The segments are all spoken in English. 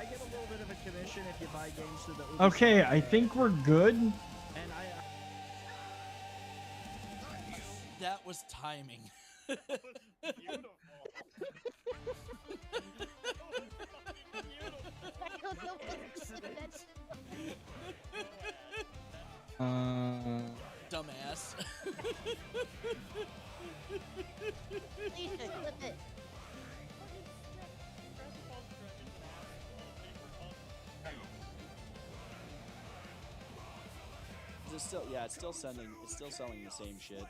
get a little bit of a commission if you buy games through the Ubisoft. Okay, I think we're good. And that was timing. Beautiful. Dumbass. Clip it. Is it still? Yeah, it's still sending. It's still selling the same shit.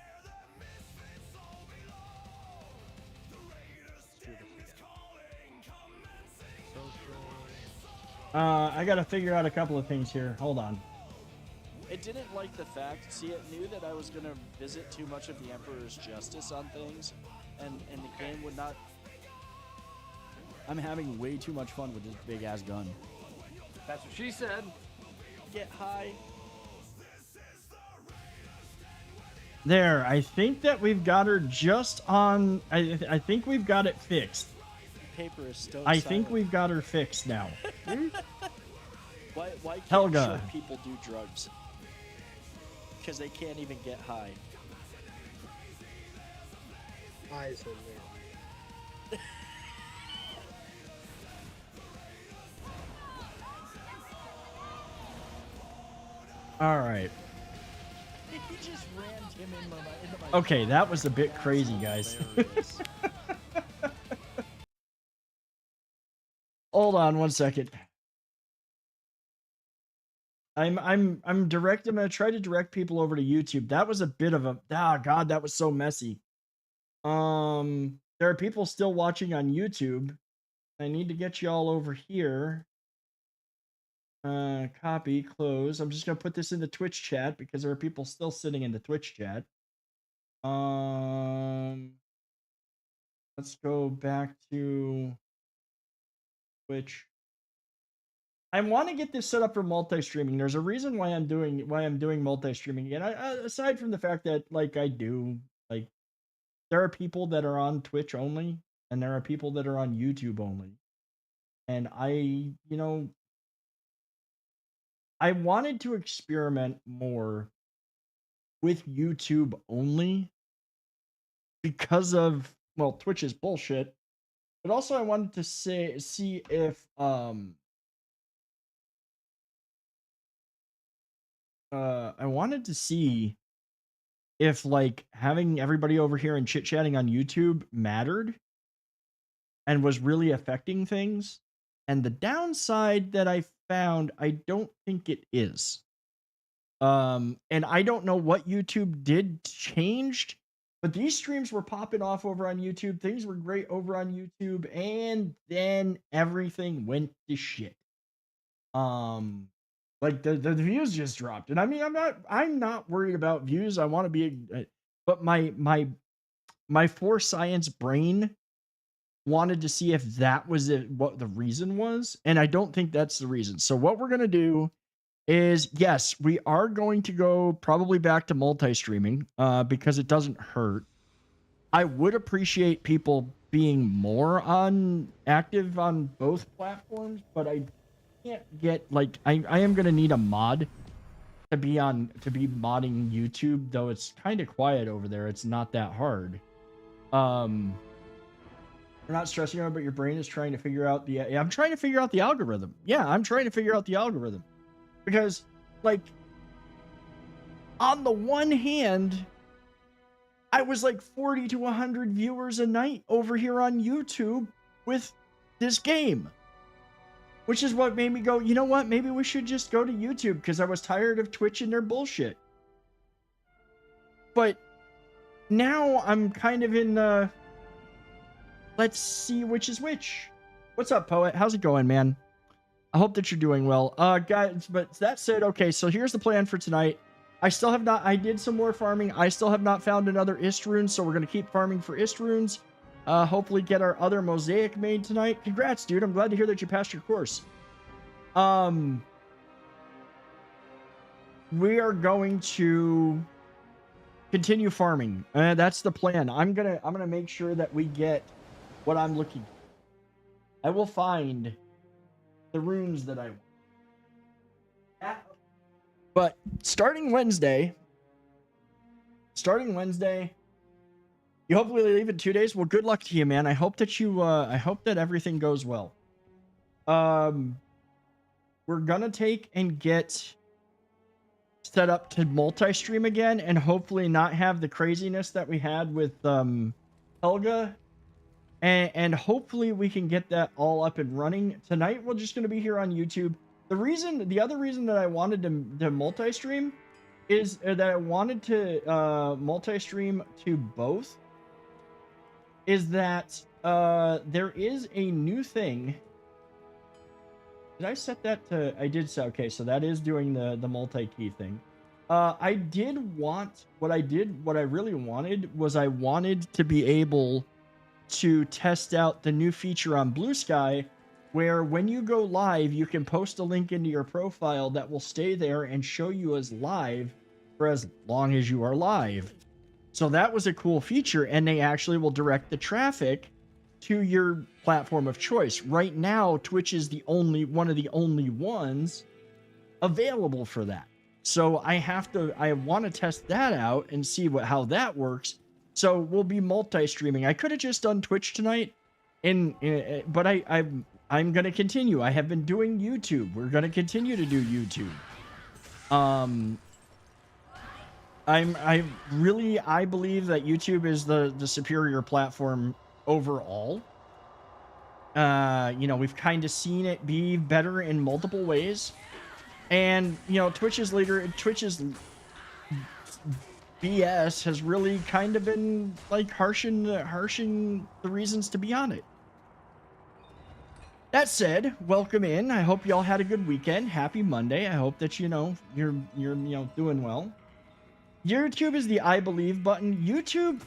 I gotta figure out a couple of things here. Hold on. It didn't like the fact. See, it knew that I was gonna visit too much of the Emperor's justice on things, and the game would not. I'm having way too much fun with this big ass gun. That's what she said. Get high. There, I think that we've got her just on. I think we've got it fixed. Paper is still. I think we've got her fixed now. Why can't Helga. short people do drugs? Because they can't even get high. Eyes on there. All right. He just rammed him into my Okay, that was a bit crazy, guys. hilarious. Hold on one second. I'm gonna try to direct people over to YouTube. That was a bit of a god, that was so messy. There are people still watching on YouTube. I need to get you all over here. Copy, close. I'm just gonna put this in the Twitch chat because there are people still sitting in the Twitch chat. Let's go back to Twitch. I want to get this set up for multi-streaming. There's a reason why I'm doing multi-streaming again. Aside from the fact that there are people that are on Twitch only, and there are people that are on YouTube only. And I wanted to experiment more with YouTube only because of, well, Twitch is bullshit. But also I wanted to see if I wanted to see if like having everybody over here and chit-chatting on YouTube mattered and was really affecting things. And the downside that I found, I don't think it is. And I don't know what YouTube did changed, but these streams were popping off over on YouTube. Things were great over on YouTube, and then everything went to shit. Like the views just dropped, and I mean, I'm not worried about views. I want to be, but my for science brain wanted to see if that was it, what the reason was, and I don't think that's the reason. So what we're gonna do is, yes, we are going to go probably back to multi-streaming, because it doesn't hurt. I would appreciate people being more active on both platforms, but I can't get I am gonna need a mod to be modding YouTube, though it's kind of quiet over there. It's not that hard. We're not stressing out, but your brain is trying to figure out I'm trying to figure out the algorithm. Yeah, I'm trying to figure out the algorithm. Because, like, on the one hand, I was like 40 to 100 viewers a night over here on YouTube with this game. Which is what made me go, you know what? Maybe we should just go to YouTube, because I was tired of Twitch and their bullshit. But now I'm kind of in the let's see which is which. What's up, Poet? How's it going, man? I hope that you're doing well. Guys, but that said, okay, so here's the plan for tonight. I did some more farming. I still have not found another Ist rune, so we're going to keep farming for Ist runes. Hopefully get our other Mosaic made tonight. Congrats, dude. I'm glad to hear that you passed your course. We are going to continue farming. That's the plan. I'm gonna make sure that we get what I'm looking for. I will find the runes that I want. But starting Wednesday, you hopefully leave in 2 days. Well, good luck to you, man. I hope that everything goes well. We're gonna take and get set up to multi-stream again, and hopefully not have the craziness that we had with Helga. And hopefully we can get that all up and running. Tonight we're just gonna be here on YouTube. The other reason that I wanted to multi-stream is that I wanted to multi-stream to both. Is that there is a new thing. Did I set that to? I did set. Okay, so that is doing the multi-key thing. What I really wanted was I wanted to be able to test out the new feature on Blue Sky, where when you go live, you can post a link into your profile that will stay there and show you as live for as long as you are live. So that was a cool feature, and they actually will direct the traffic to your platform of choice. Right now, Twitch is one of the only ones available for that. So I want to test that out and see how that works. So we'll be multi-streaming. I could have just done Twitch tonight, but I'm gonna continue. I have been doing YouTube. We're gonna continue to do YouTube. I believe that YouTube is the superior platform overall. We've kind of seen it be better in multiple ways, and Twitch's BS has really kind of been like harshing the reasons to be on it. That said, welcome in. I hope y'all had a good weekend. Happy Monday. I hope that you're doing well. YouTube is the I believe button. YouTube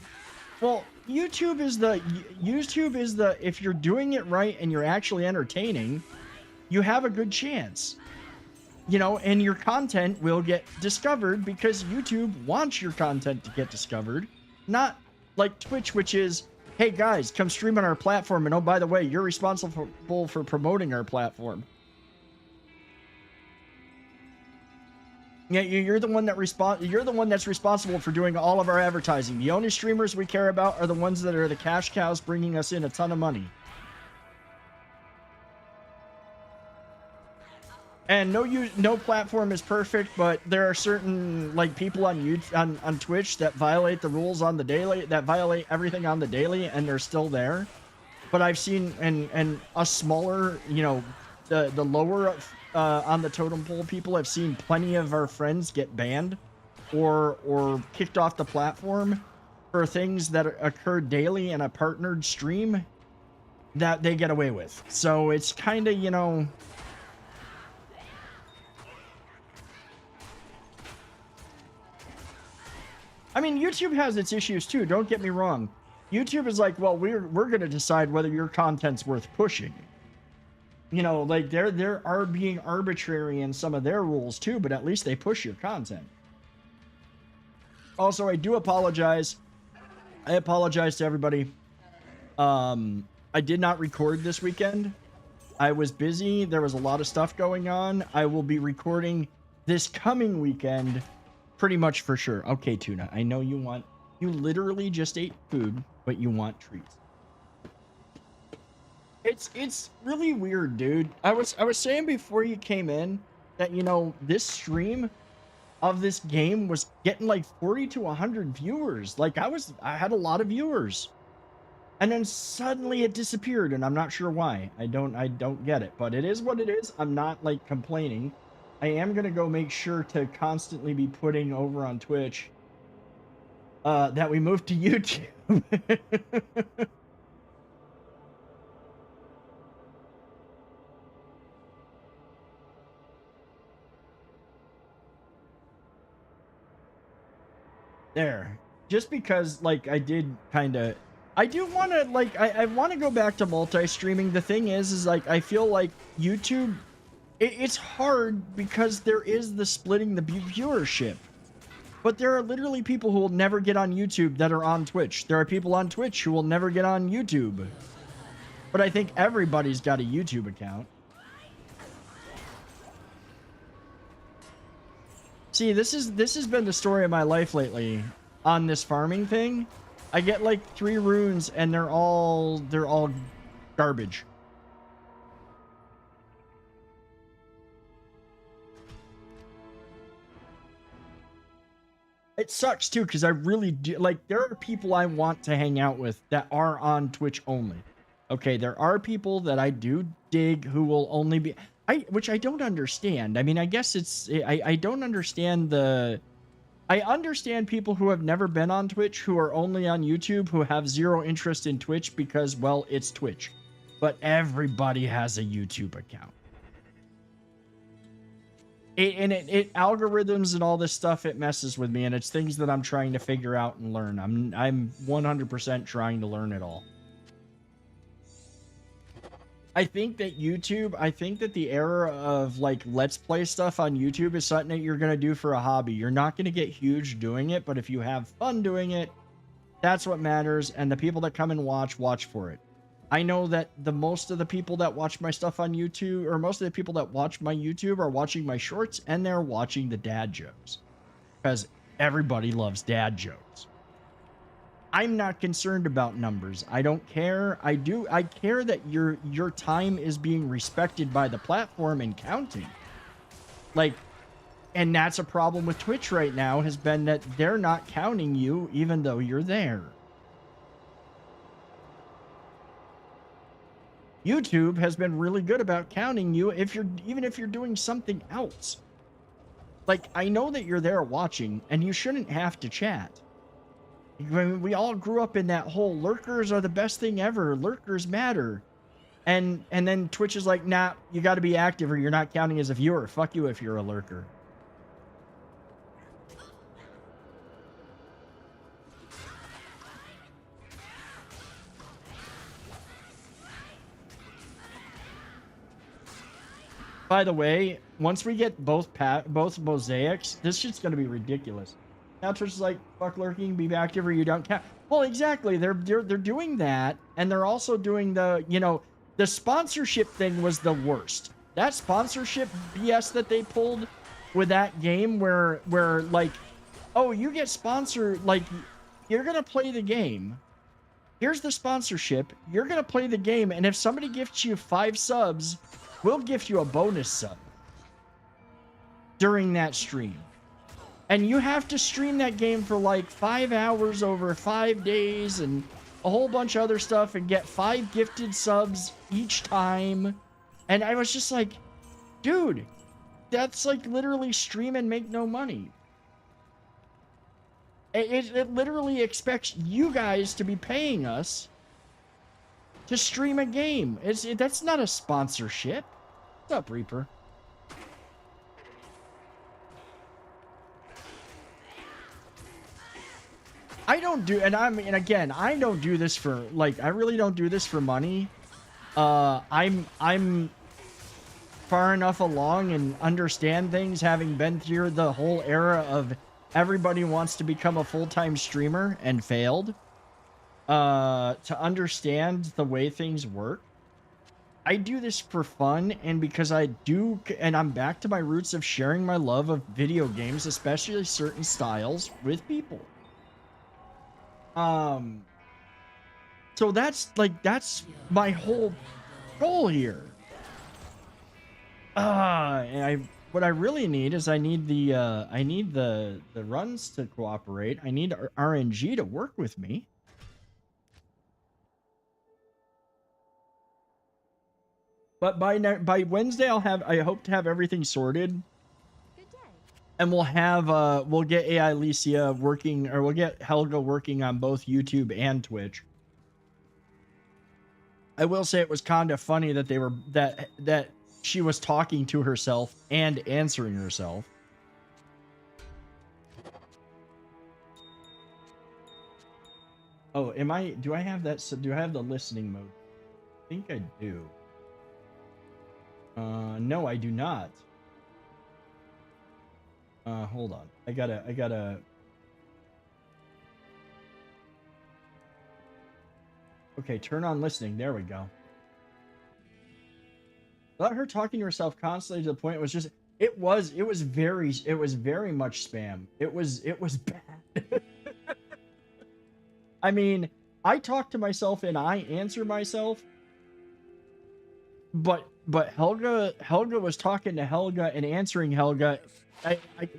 is the if you're doing it right and you're actually entertaining, you have a good chance. And your content will get discovered because YouTube wants your content to get discovered. Not like Twitch, which is, hey guys, come stream on our platform, and oh, by the way, you're responsible for promoting our platform. Yeah, you're the one that's responsible for doing all of our advertising. The only streamers we care about are the ones that are the cash cows bringing us in a ton of money. And no platform is perfect, but there are certain people on Twitch that violate the rules on the daily, that violate everything on the daily, and they're still there. But I've seen and a smaller, the lower on the totem pole people, I've seen plenty of our friends get banned or kicked off the platform for things that occur daily in a partnered stream that they get away with. So it's kind of, I mean, YouTube has its issues too. Don't get me wrong. YouTube is like, well, we're going to decide whether your content's worth pushing. They are being arbitrary in some of their rules too, but at least they push your content. Also, I do apologize. I apologize to everybody. I did not record this weekend. I was busy. There was a lot of stuff going on. I will be recording this coming weekend. Pretty much for sure. Okay, Tuna, I know you literally just ate food, but you want treats. It's really weird, dude. I was saying before you came in that, this stream of this game was getting like 40 to 100 viewers. I had a lot of viewers. And then suddenly it disappeared, and I'm not sure why. I don't get it, but it is what it is. I'm not complaining. I am going to go make sure to constantly be putting over on Twitch that we moved to YouTube. There. Just because, I do want to, I want to go back to multi-streaming. The thing is I feel like YouTube... It's hard because there is the splitting the viewership. But there are literally people who will never get on YouTube that are on Twitch. There are people on Twitch who will never get on YouTube. But I think everybody's got a YouTube account. See, this has been the story of my life lately on this farming thing. I get like 3 runes and they're all garbage. It sucks too, because I really do, like, there are people I want to hang out with that are on Twitch only. Okay, there are people that I do dig who will only be, which I don't understand. I mean, I guess it's, I don't understand I understand people who have never been on Twitch, who are only on YouTube, who have zero interest in Twitch because, well, it's Twitch. But everybody has a YouTube account. It algorithms and all this stuff, it messes with me, and it's things that I'm trying to figure out and learn. I'm 100% trying to learn it all. I think that the era of like let's play stuff on YouTube is something that you're going to do for a hobby. You're not going to get huge doing it, but if you have fun doing it, that's what matters, and the people that come and watch for it. I know that most of the people that watch my stuff on YouTube, or most of the people that watch my YouTube, are watching my shorts, and they're watching the dad jokes. Because everybody loves dad jokes. I'm not concerned about numbers. I don't care. I care that your time is being respected by the platform and counting. Like, and that's a problem with Twitch right now, has been that they're not counting you even though you're there. YouTube has been really good about counting you even if you're doing something else. Like, I know that you're there watching, and you shouldn't have to chat. I mean, we all grew up in that whole lurkers are the best thing ever. Lurkers matter. And then Twitch is like, nah, you got to be active or you're not counting as a viewer. Fuck you if you're a lurker. By the way, once we get both mosaics, this shit's gonna be ridiculous. Now Twitch is like, fuck lurking, be active or you don't count. Well, exactly. They're doing that, and they're also doing the, you know, the sponsorship thing was the worst. That sponsorship BS that they pulled with that game where like, oh, you get sponsored, like, you're gonna play the game. Here's the sponsorship. You're gonna play the game, and if somebody gifts you 5 subs, we'll gift you a bonus sub during that stream. And you have to stream that game for like 5 hours over 5 days and a whole bunch of other stuff and get 5 gifted subs each time. And I was just like, dude, that's like literally stream and make no money. It literally expects you guys to be paying us to stream a game. That's not a sponsorship. What's up, Reaper? I don't do, and I mean, again, I don't do this for, like, I really don't do this for money. I'm far enough along and understand things, having been through the whole era of everybody wants to become a full-time streamer and failed. To understand the way things work. I do this for fun, and because I do, and I'm back to my roots of sharing my love of video games, especially certain styles, with people. So that's my whole goal here. And what I really need is I need the runs to cooperate. I need RNG to work with me. But by Wednesday, I hope to have everything sorted. Good day. And we'll get AI Alicia working, or we'll get Helga working on both YouTube and Twitch. I will say it was kind of funny that that she was talking to herself and answering herself. Oh, do I have that? So do I have the listening mode? I think I do. No, I do not. Hold on. I gotta. Okay, turn on listening. There we go. Without her talking to herself constantly to the point it was just, It was very much spam. It was bad. I mean, I talk to myself and I answer myself. But Helga was talking to Helga and answering Helga.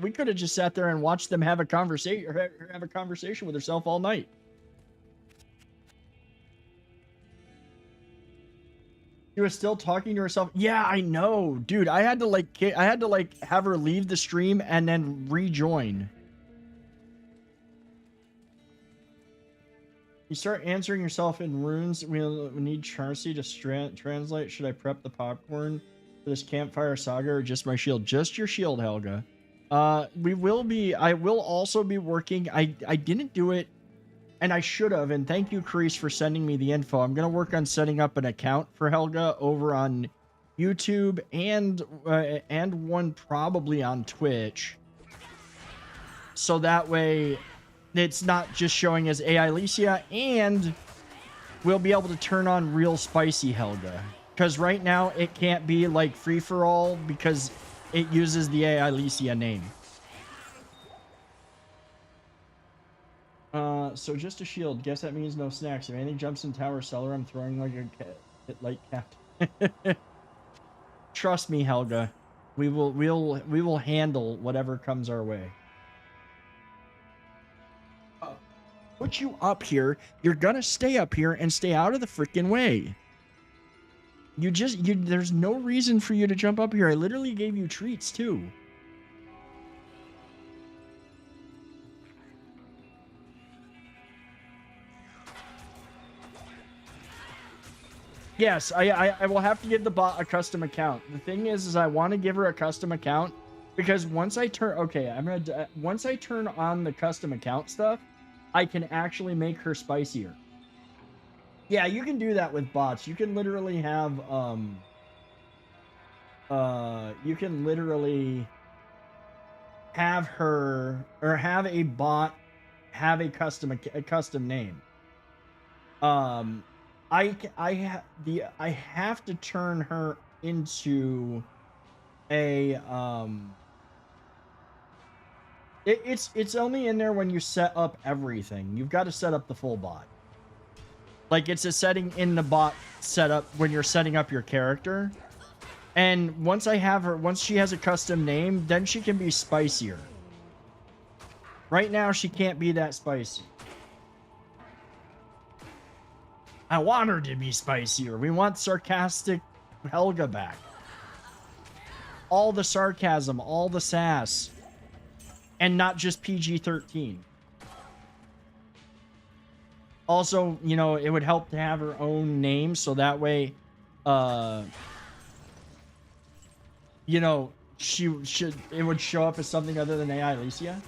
We could have just sat there and watched them have a conversation or have a conversation with herself all night. She was still talking to herself. Yeah, I know, dude. I had to have her leave the stream and then rejoin. You start answering yourself in runes. We need Charcy to translate. Should I prep the popcorn for this campfire saga or just my shield? Just your shield, Helga. I will also be working. I didn't do it, and I should have. And thank you, Kreese, for sending me the info. I'm gonna work on setting up an account for Helga over on YouTube and one probably on Twitch. So that way it's not just showing as AI Alicia, and we'll be able to turn on real spicy Helga. Because right now it can't be like free for all because it uses the AI Alicia name. So just a shield. Guess that means no snacks. If anything jumps in tower cellar, I'm throwing like a light cap. Trust me, Helga. We will handle whatever comes our way. Put you up here, you're gonna stay up here and stay out of the freaking way. There's no reason for you to jump up here. I literally gave you treats too. Yes, I will have to give the bot a custom account. The thing is I want to give her a custom account because once I turn once I turn on the custom account stuff, I can actually make her spicier. Yeah, you can do that with bots. You can literally have you can literally have her or have a bot have a custom name. I have to turn her into a it's only in there when you set up everything. You've got to set up the full bot. Like it's a setting in the bot setup when you're setting up your character. And once she has a custom name, then she can be spicier. Right now she can't be that spicy. I want her to be spicier. We want sarcastic Helga back. All the sarcasm, all the sass. And not just PG-13. Also, you know, it would help to have her own name, so that way, you know, it would show up as something other than AI Alicia.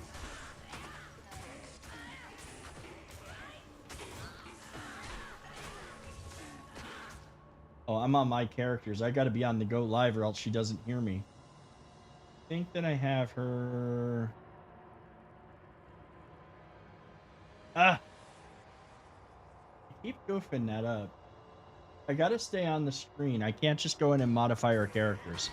Oh, I'm on my characters. I gotta be on the go live or else she doesn't hear me. I think that I have her... I keep goofing that up. I gotta stay on the screen. I can't just go in and modify our characters.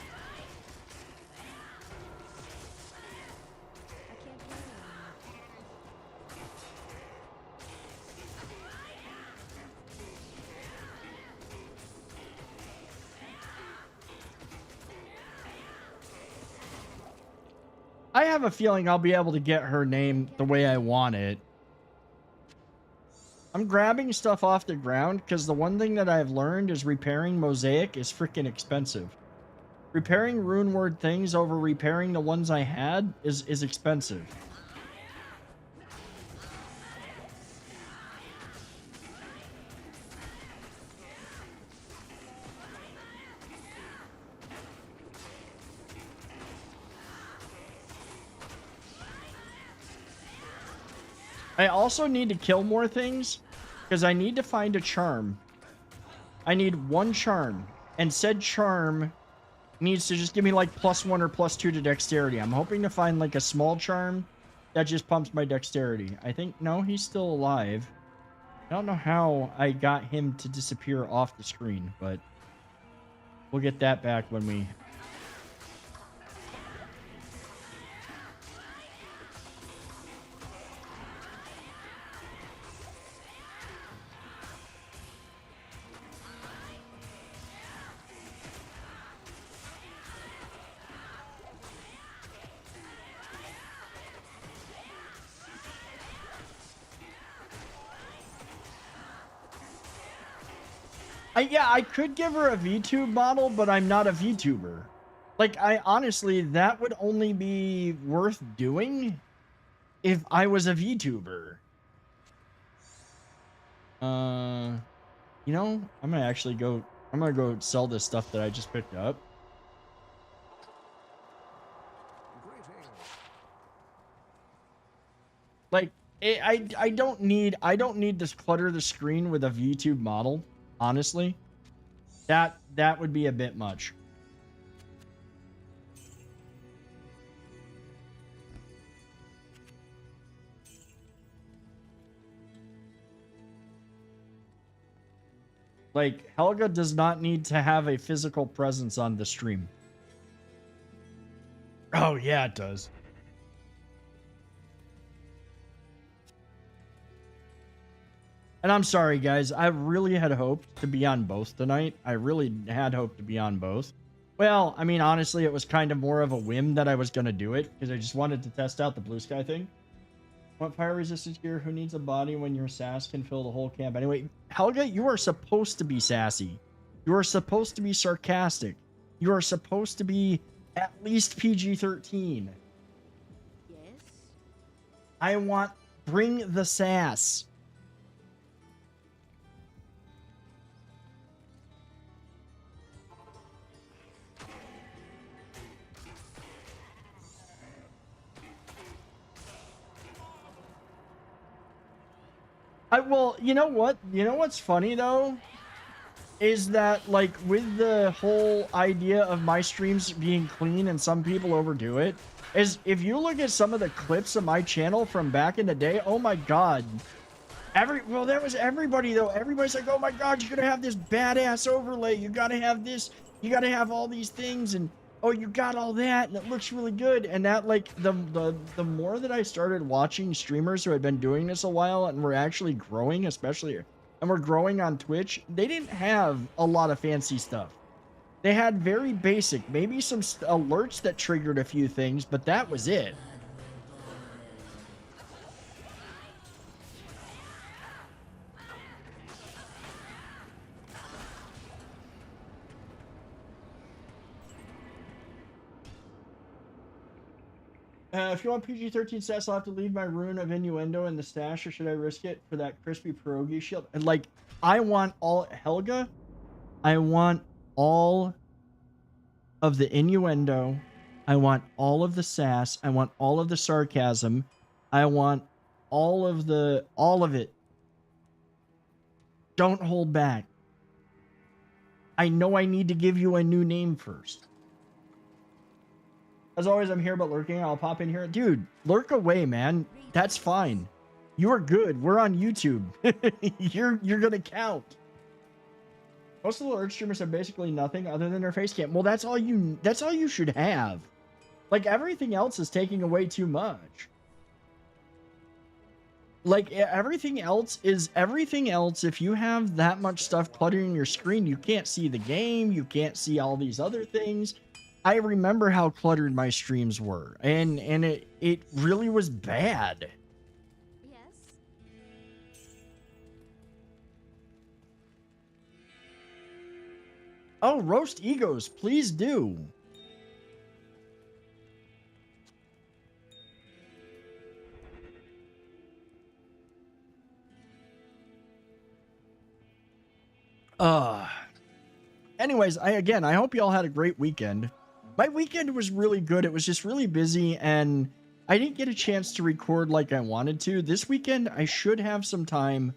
I have a feeling I'll be able to get her name the way I want it. I'm grabbing stuff off the ground because the one thing that I've learned is repairing Mosaic is freaking expensive. Repairing rune word things over repairing the ones I had is expensive. I also need to kill more things because I need to find a charm. I need one charm, and said charm needs to just give me like +1 or +2 to dexterity. I'm hoping to find like a small charm that just pumps my dexterity. I think, no, he's still alive. I don't know how I got him to disappear off the screen, but we'll get that back when we... Yeah, I could give her a VTube model, but I'm not a VTuber. Like, I honestly, that would only be worth doing if I was a VTuber. You know, I'm gonna go sell this stuff that I just picked up. Like, I don't need this clutter the screen with a VTube model. Honestly, that would be a bit much. Like, Helga does not need to have a physical presence on the stream. Oh yeah, it does. And I'm sorry, guys. I really had hoped to be on both tonight. I really had hoped to be on both. Well, I mean, honestly, it was kind of more of a whim that I was going to do it because I just wanted to test out the blue sky thing. What fire resistance gear? Who needs a body when your sass can fill the whole camp? Anyway, Helga, you are supposed to be sassy. You are supposed to be sarcastic. You are supposed to be at least PG-13. Yes? I want... Bring the sass. Well, you know what? You know what's funny though? Is that like with the whole idea of my streams being clean and some people overdo it, is if you look at some of the clips of my channel from back in the day, oh my god. Well, that was everybody though. Everybody's like, oh my god, you're gonna have this badass overlay. You gotta have this, you gotta have all these things, and oh, you got all that, and it looks really good. And that, like, the more that I started watching streamers who had been doing this a while and were actually growing, especially, and were growing on Twitch, they didn't have a lot of fancy stuff. They had very basic, maybe some alerts that triggered a few things, but that was it. If you want PG-13 stats, I'll have to leave my rune of innuendo in the stash, or should I risk it for that crispy pierogi shield? And like, I want all... Helga, I want all of the innuendo. I want all of the sass. I want all of the sarcasm. I want all of it. Don't hold back. I know I need to give you a new name first. As always, I'm here but lurking. I'll pop in here. Dude, lurk away, man. That's fine. You are good. We're on YouTube. You're gonna count. Most of the alert streamers have basically nothing other than their face cam. Well, that's all you should have. Like, everything else is taking away too much. Like, everything else, if you have that much stuff cluttering your screen, you can't see the game, you can't see all these other things. I remember how cluttered my streams were, and it really was bad. Yes? Oh, roast egos, please do. Anyways, I hope y'all had a great weekend. My weekend was really good. It was just really busy, and I didn't get a chance to record like I wanted to. This weekend, I should have some time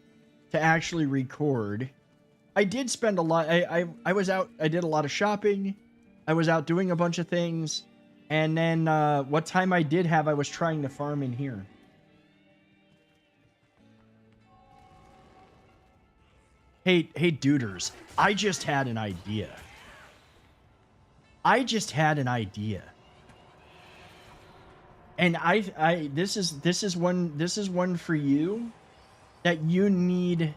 to actually record. I did spend a lot. I was out. I did a lot of shopping. I was out doing a bunch of things. And then what time I did have, I was trying to farm in here. Hey, duders. I just had an idea. And this is one for you that you need,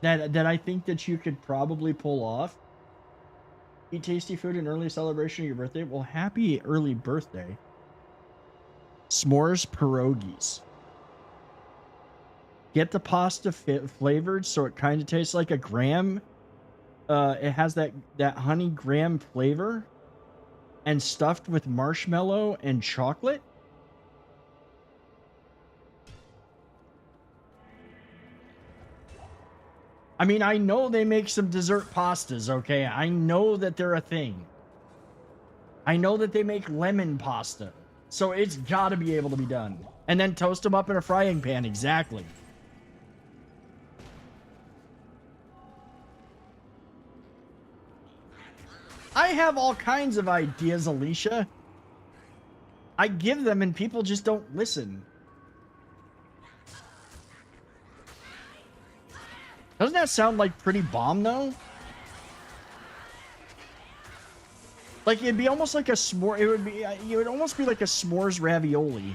that I think that you could probably pull off. Eat tasty food and early celebration of your birthday. Well, happy early birthday. S'mores pierogies. Get the pasta flavored so it kind of tastes like a graham it has that honey graham flavor and stuffed with marshmallow and chocolate. I mean, I know they make some dessert pastas, okay? I know that they're a thing. I know that they make lemon pasta. So it's got to be able to be done. And then toast them up in a frying pan, exactly. I have all kinds of ideas, Alicia. I give them and people just don't listen. Doesn't that sound like pretty bomb, though? Like, it'd be almost like a s'more. It would almost be like a s'mores ravioli.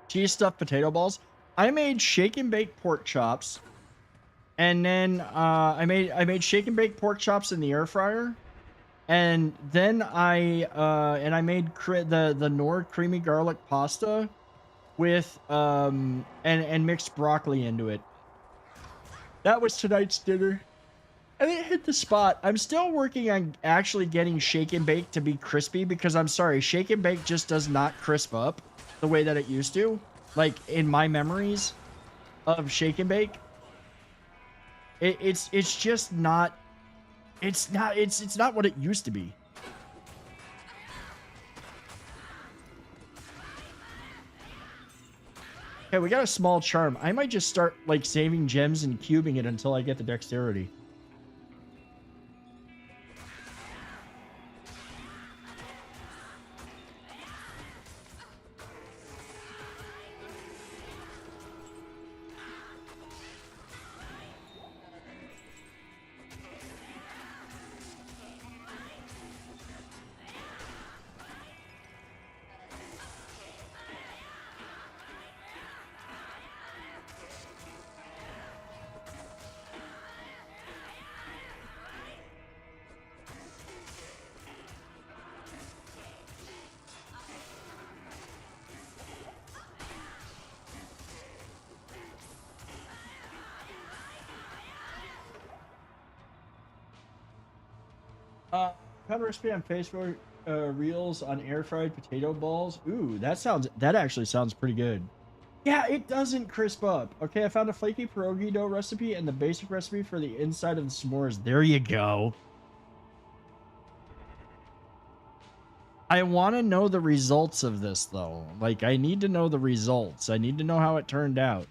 Cheese stuffed potato balls. I made shake and bake pork chops, and then I made shake and bake pork chops in the air fryer, and then I made the Nord creamy garlic pasta with and mixed broccoli into it. That was tonight's dinner, and it hit the spot. I'm still working on actually getting shake and bake to be crispy because I'm sorry, shake and bake just does not crisp up the way that it used to, like in my memories of shake and bake. It's just not. It's not what it used to be. Okay, we got a small charm. I might just start like saving gems and cubing it until I get the dexterity. Found a recipe on Facebook Reels on air fried potato balls. Ooh, that actually sounds pretty good. Yeah, it doesn't crisp up. Okay, I found a flaky pierogi dough recipe and the basic recipe for the inside of the s'mores. There you go. I want to know the results of this though. Like, I need to know the results. I need to know how it turned out.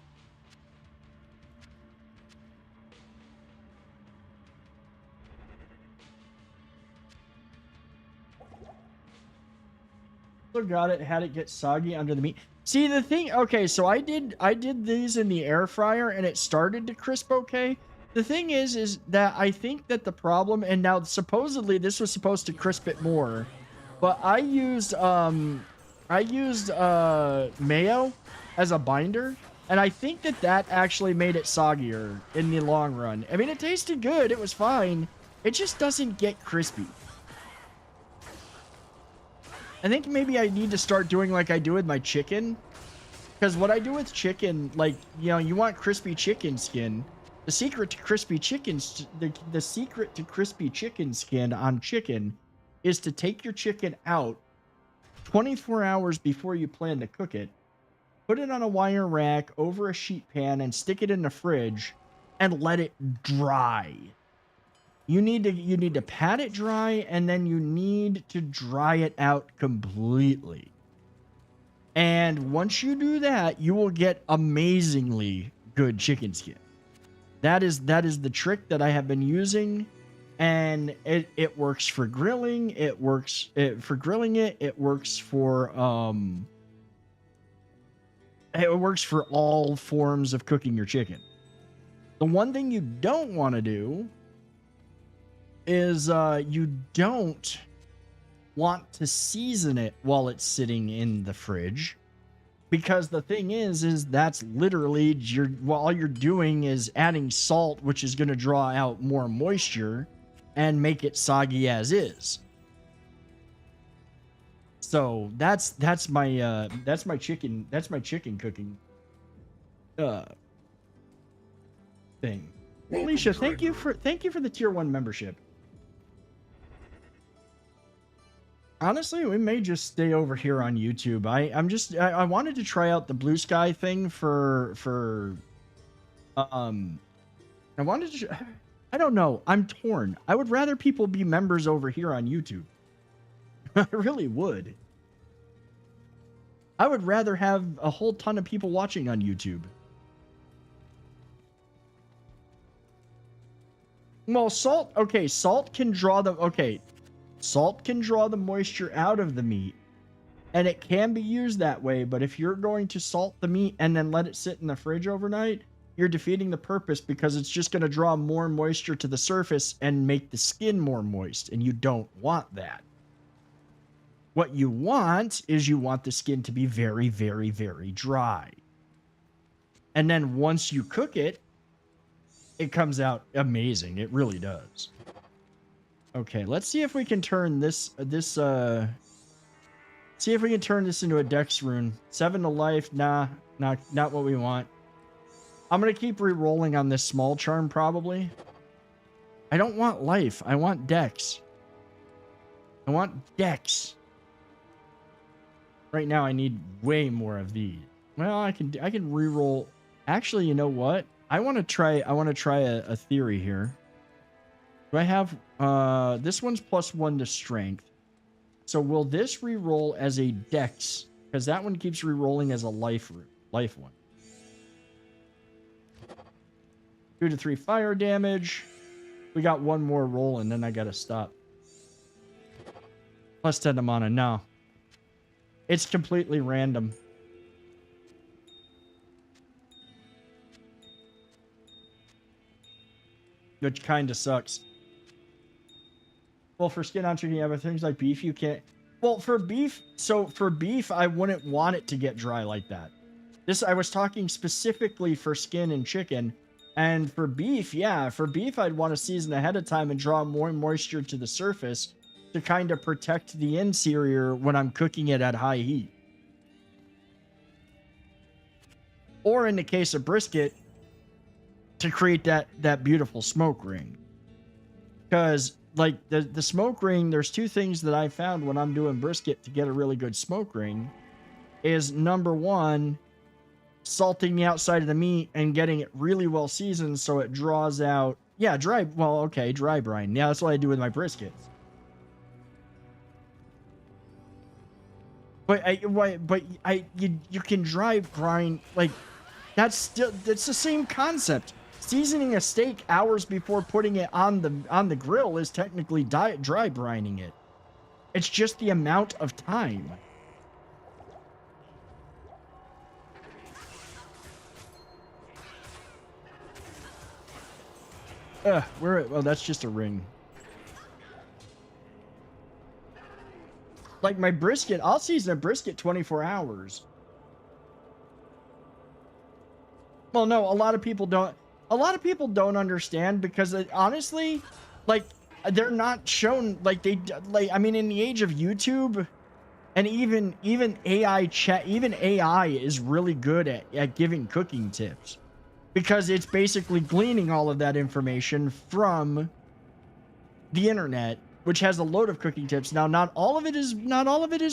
Got it, had it get soggy under the meat. See, the thing, okay, so I did these in the air fryer and it started to crisp okay. The thing is that I think that the problem, and now supposedly this was supposed to crisp it more, but I used mayo as a binder, and I think that actually made it soggier in the long run. I mean, it tasted good, it was fine. It just doesn't get crispy. I think maybe I need to start doing like I do with my chicken. Because what I do with chicken, like, you know, you want crispy chicken skin. The secret to crispy chicken, the secret to crispy chicken skin on chicken is to take your chicken out 24 hours before you plan to cook it. Put it on a wire rack over a sheet pan and stick it in the fridge and let it dry. You need to pat it dry, and then you need to dry it out completely. And once you do that, you will get amazingly good chicken skin. That is the trick that I have been using, and it works for grilling. It works for grilling it. It works for all forms of cooking your chicken. The one thing you don't want to do is you don't want to season it while it's sitting in the fridge, because the thing is that's literally all you're doing is adding salt, which is going to draw out more moisture and make it soggy as is. So that's my chicken cooking thing. Alicia, thank you for the tier 1 membership. Honestly, we may just stay over here on YouTube. I wanted to try out the blue sky thing for I wanted to, I don't know. I'm torn. I would rather people be members over here on YouTube. I really would. I would rather have a whole ton of people watching on YouTube. Well, salt can draw the moisture out of the meat, and it can be used that way, but if you're going to salt the meat and then let it sit in the fridge overnight, you're defeating the purpose, because it's just going to draw more moisture to the surface and make the skin more moist, and you don't want that. What you want is the skin to be very, very, very dry. And then once you cook it, it comes out amazing. It really does. Okay, let's see if we can turn this see if we can turn this into a dex rune. 7 to life. Nah, not what we want. I'm going to keep re-rolling on this small charm probably. I don't want life. I want dex. I want dex. Right now I need way more of these. Well, I can re-roll. Actually, you know what? I want to try a theory here. Do I have this one's +1 to strength. So will this re-roll as a dex? Because that one keeps re-rolling as a life one. 2 to 3 fire damage. We got one more roll and then I gotta stop. +10 to mana. No. It's completely random. Which kind of sucks. Well, for skin on chicken, yeah, but things like beef, you can't. Well, for beef, I wouldn't want it to get dry like that. I was talking specifically for skin and chicken. And for beef, yeah, I'd want to season ahead of time and draw more moisture to the surface to kind of protect the interior when I'm cooking it at high heat. Or in the case of brisket, to create that beautiful smoke ring. Because like the smoke ring, there's two things that I found when I'm doing brisket to get a really good smoke ring is number one, salting the outside of the meat and getting it really well seasoned so it draws out, dry brine. Yeah, that's what I do with my briskets. But you can dry brine, like that's the same concept. Seasoning a steak hours before putting it on the grill is technically dry brining it. It's just the amount of time. Well, that's just a ring. Like my brisket, I'll season a brisket 24 hours. Well, no, a lot of people don't understand because honestly, like they're not shown I mean, in the age of YouTube and even AI chat, even AI is really good at giving cooking tips. Because it's basically gleaning all of that information from the internet, which has a load of cooking tips. Now, not all of it is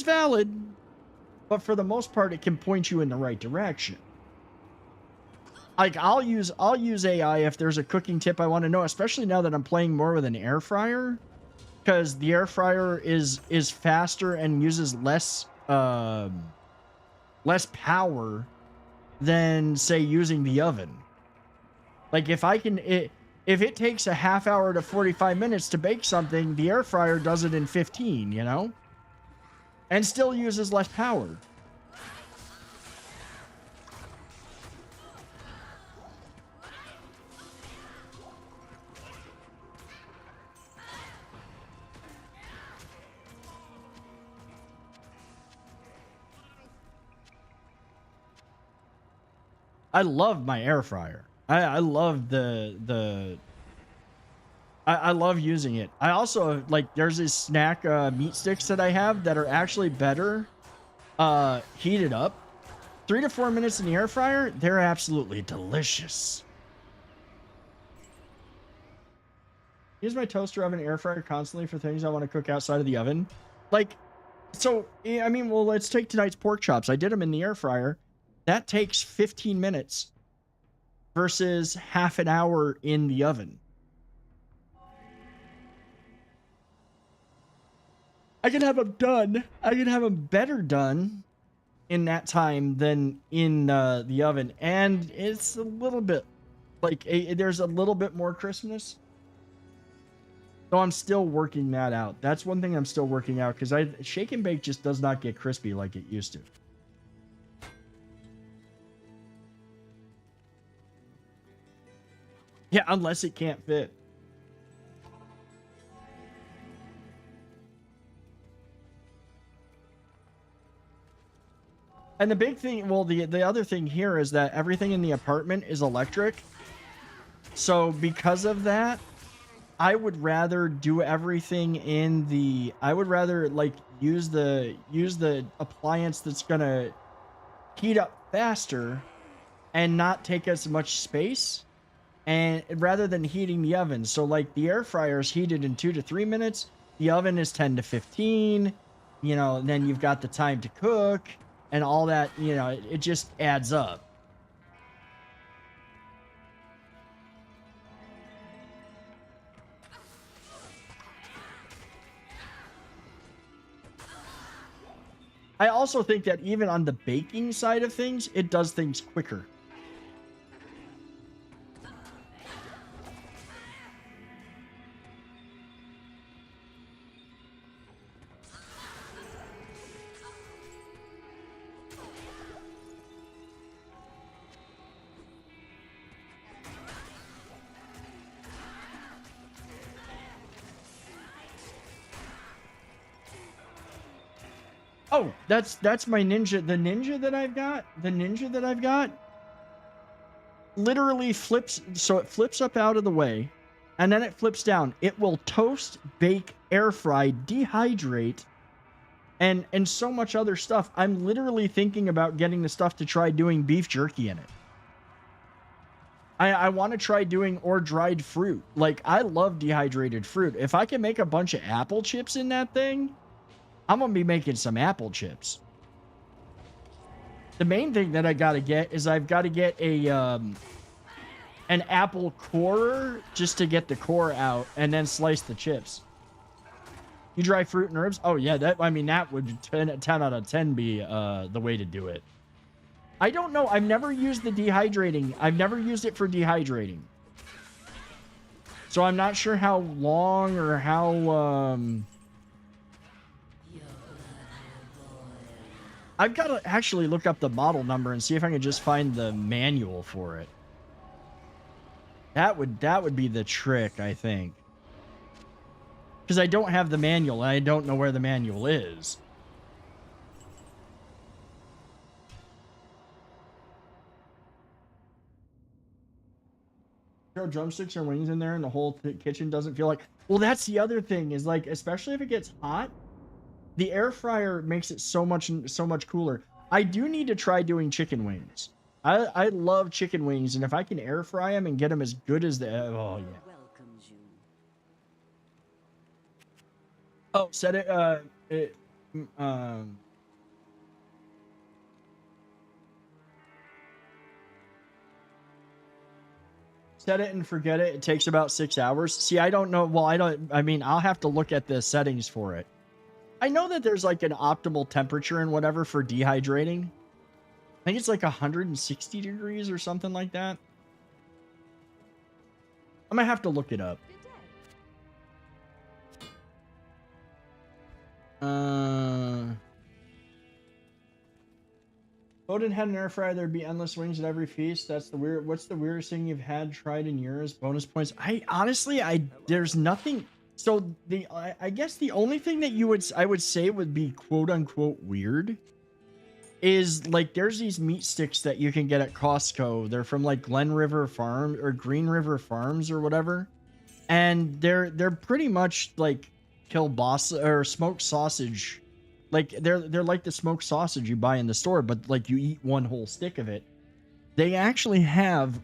valid, but for the most part, it can point you in the right direction. Like I'll use AI if there's a cooking tip I want to know, especially now that I'm playing more with an air fryer, because the air fryer is faster and uses less power than say using the oven. Like if if it takes a half hour to 45 minutes to bake something, the air fryer does it in 15, you know? And still uses less power. I love my air fryer. I love I love using it. I also like there's these snack meat sticks that I have that are actually better heated up. 3 to 4 minutes in the air fryer, they're absolutely delicious. Use my toaster oven air fryer constantly for things I want to cook outside of the oven. Like, so, I mean, well, let's take tonight's pork chops. I did them in the air fryer. That takes 15 minutes versus half an hour in the oven. I can have them done. I can have them better done in that time than in the oven. And it's a little bit like there's a little bit more crispness. So I'm still working that out. That's one thing I'm still working out because shake and bake just does not get crispy like it used to. Yeah, unless it can't fit. And the big thing, well, the other thing here is that everything in the apartment is electric. So because of that, I would rather do everything in the, I would rather like use the appliance that's gonna heat up faster and not take as much space, and rather than heating the oven. So like the air fryer is heated in 2 to 3 minutes, the oven is 10 to 15, you know, and then you've got the time to cook and all that, you know, it just adds up. I also think that even on the baking side of things, it does things quicker. Oh, that's my ninja. The ninja that I've got literally flips, so it flips up out of the way and then it flips down. It will toast, bake, air fry, dehydrate, and so much other stuff. I'm literally thinking about getting the stuff to try doing beef jerky in it. I want to try doing or dried fruit. Like, I love dehydrated fruit. If I can make a bunch of apple chips in that thing, I'm going to be making some apple chips. The main thing that I got to get is I've got to get an apple corer just to get the core out and then slice the chips. You dry fruit and herbs? Oh, yeah. That would 10 out of 10 be the way to do it. I don't know. I've never used the dehydrating. I've never used it for dehydrating. So I'm not sure how long or how... I've got to actually look up the model number and see if I can just find the manual for it. That would be the trick, I think. Because I don't have the manual and I don't know where the manual is. Throw drumsticks or wings in there and the whole kitchen doesn't feel like... Well, that's the other thing is like, especially if it gets hot, the air fryer makes it so much cooler. I do need to try doing chicken wings. I love chicken wings, and if I can air fry them and get them as good as the... Oh, yeah. Oh, set it... Set it and forget it. It takes about 6 hours. See, I don't know. Well, I'll have to look at the settings for it. I know that there's like an optimal temperature and whatever for dehydrating. I think it's like 160 degrees or something like that. I'm gonna have to look it up. Good day. Odin had an air fryer. There'd be endless wings at every feast. That's the weird. What's the weirdest thing you've had tried in yours? Bonus points. I honestly, there's nothing. So I guess the only thing that I would say would be quote unquote weird is like there's these meat sticks that you can get at Costco. They're from like Glen River Farm or Green River Farms or whatever, and they're pretty much like kielbasa or smoked sausage. Like they're like the smoked sausage you buy in the store, but like you eat one whole stick of it. They actually have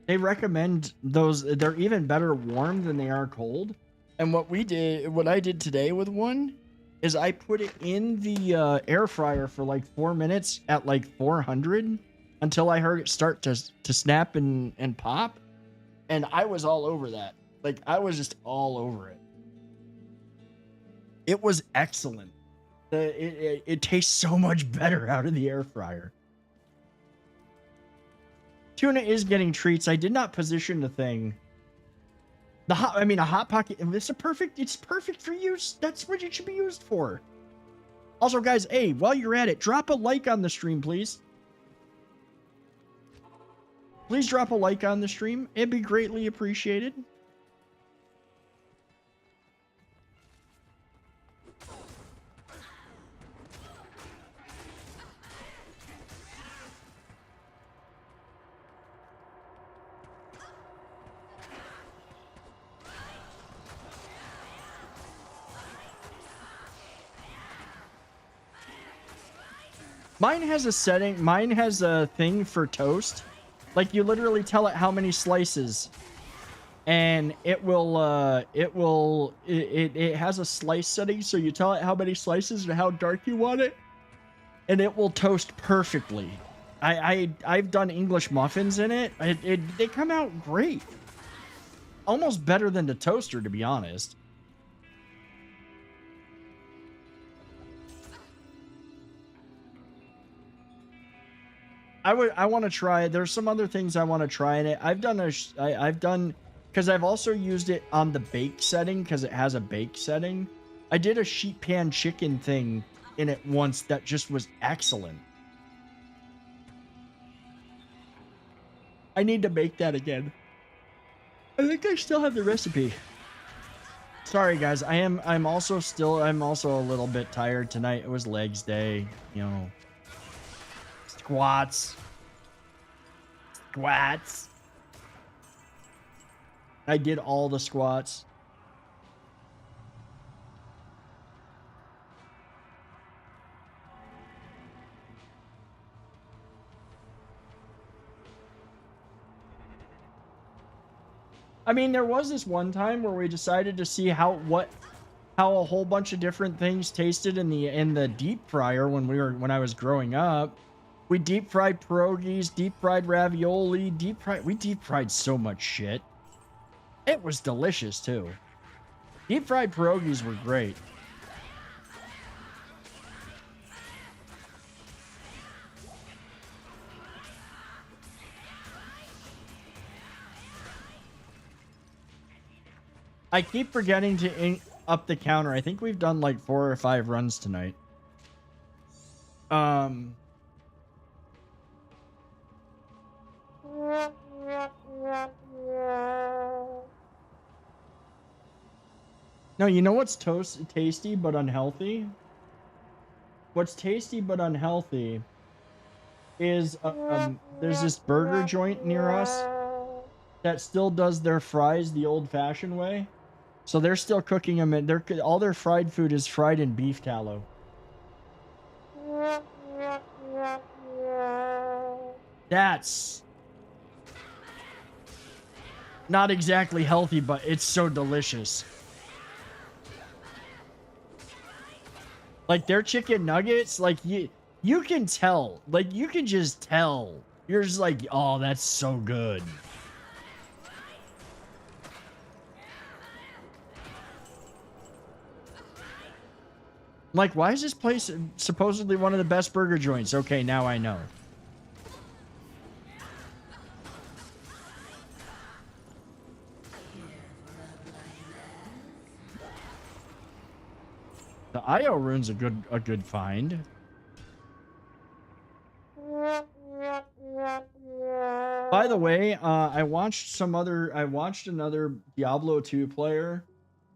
they recommend those. They're even better warm than they are cold. And what I did today with one is I put it in the air fryer for like 4 minutes at like 400 until I heard it start to snap and pop. And I was all over that. Like I was just all over it. It was excellent. It tastes so much better out of the air fryer. Tuna is getting treats. I did not position the thing. A hot pocket. It's perfect for use. That's what it should be used for. Also, guys, hey, while you're at it, drop a like on the stream, please. Please drop a like on the stream. It'd be greatly appreciated. Mine has a setting. Mine has a thing for toast. Like you literally tell it how many slices, and it has a slice setting. So you tell it how many slices and how dark you want it, and it will toast perfectly. I've done English muffins in it. They come out great, almost better than the toaster, to be honest. I want to try. There's some other things I want to try in it. I've done because I've also used it on the bake setting because it has a bake setting. I did a sheet pan chicken thing in it once that just was excellent. I need to make that again. I think I still have the recipe. Sorry guys, I'm also a little bit tired tonight. It was legs day, you know. Squats. I did all the squats. I mean, there was this one time where we decided to see how a whole bunch of different things tasted in the deep fryer when I was growing up. We deep fried pierogies, deep fried ravioli, we deep fried so much shit. It was delicious too. Deep fried pierogies were great. I keep forgetting to up the counter. I think we've done like 4 or 5 runs tonight. No, you know what's tasty but unhealthy? What's tasty but unhealthy is there's this burger joint near us that still does their fries the old-fashioned way. So they're still cooking them, and all their fried food is fried in beef tallow. That's not exactly healthy, but it's so delicious. Like their chicken nuggets, like you can tell, like you can just tell. You're just like, oh, that's so good. Like, why is this place supposedly one of the best burger joints? Okay, now I know. IO rune's a good find. By the way, I watched another Diablo 2 player,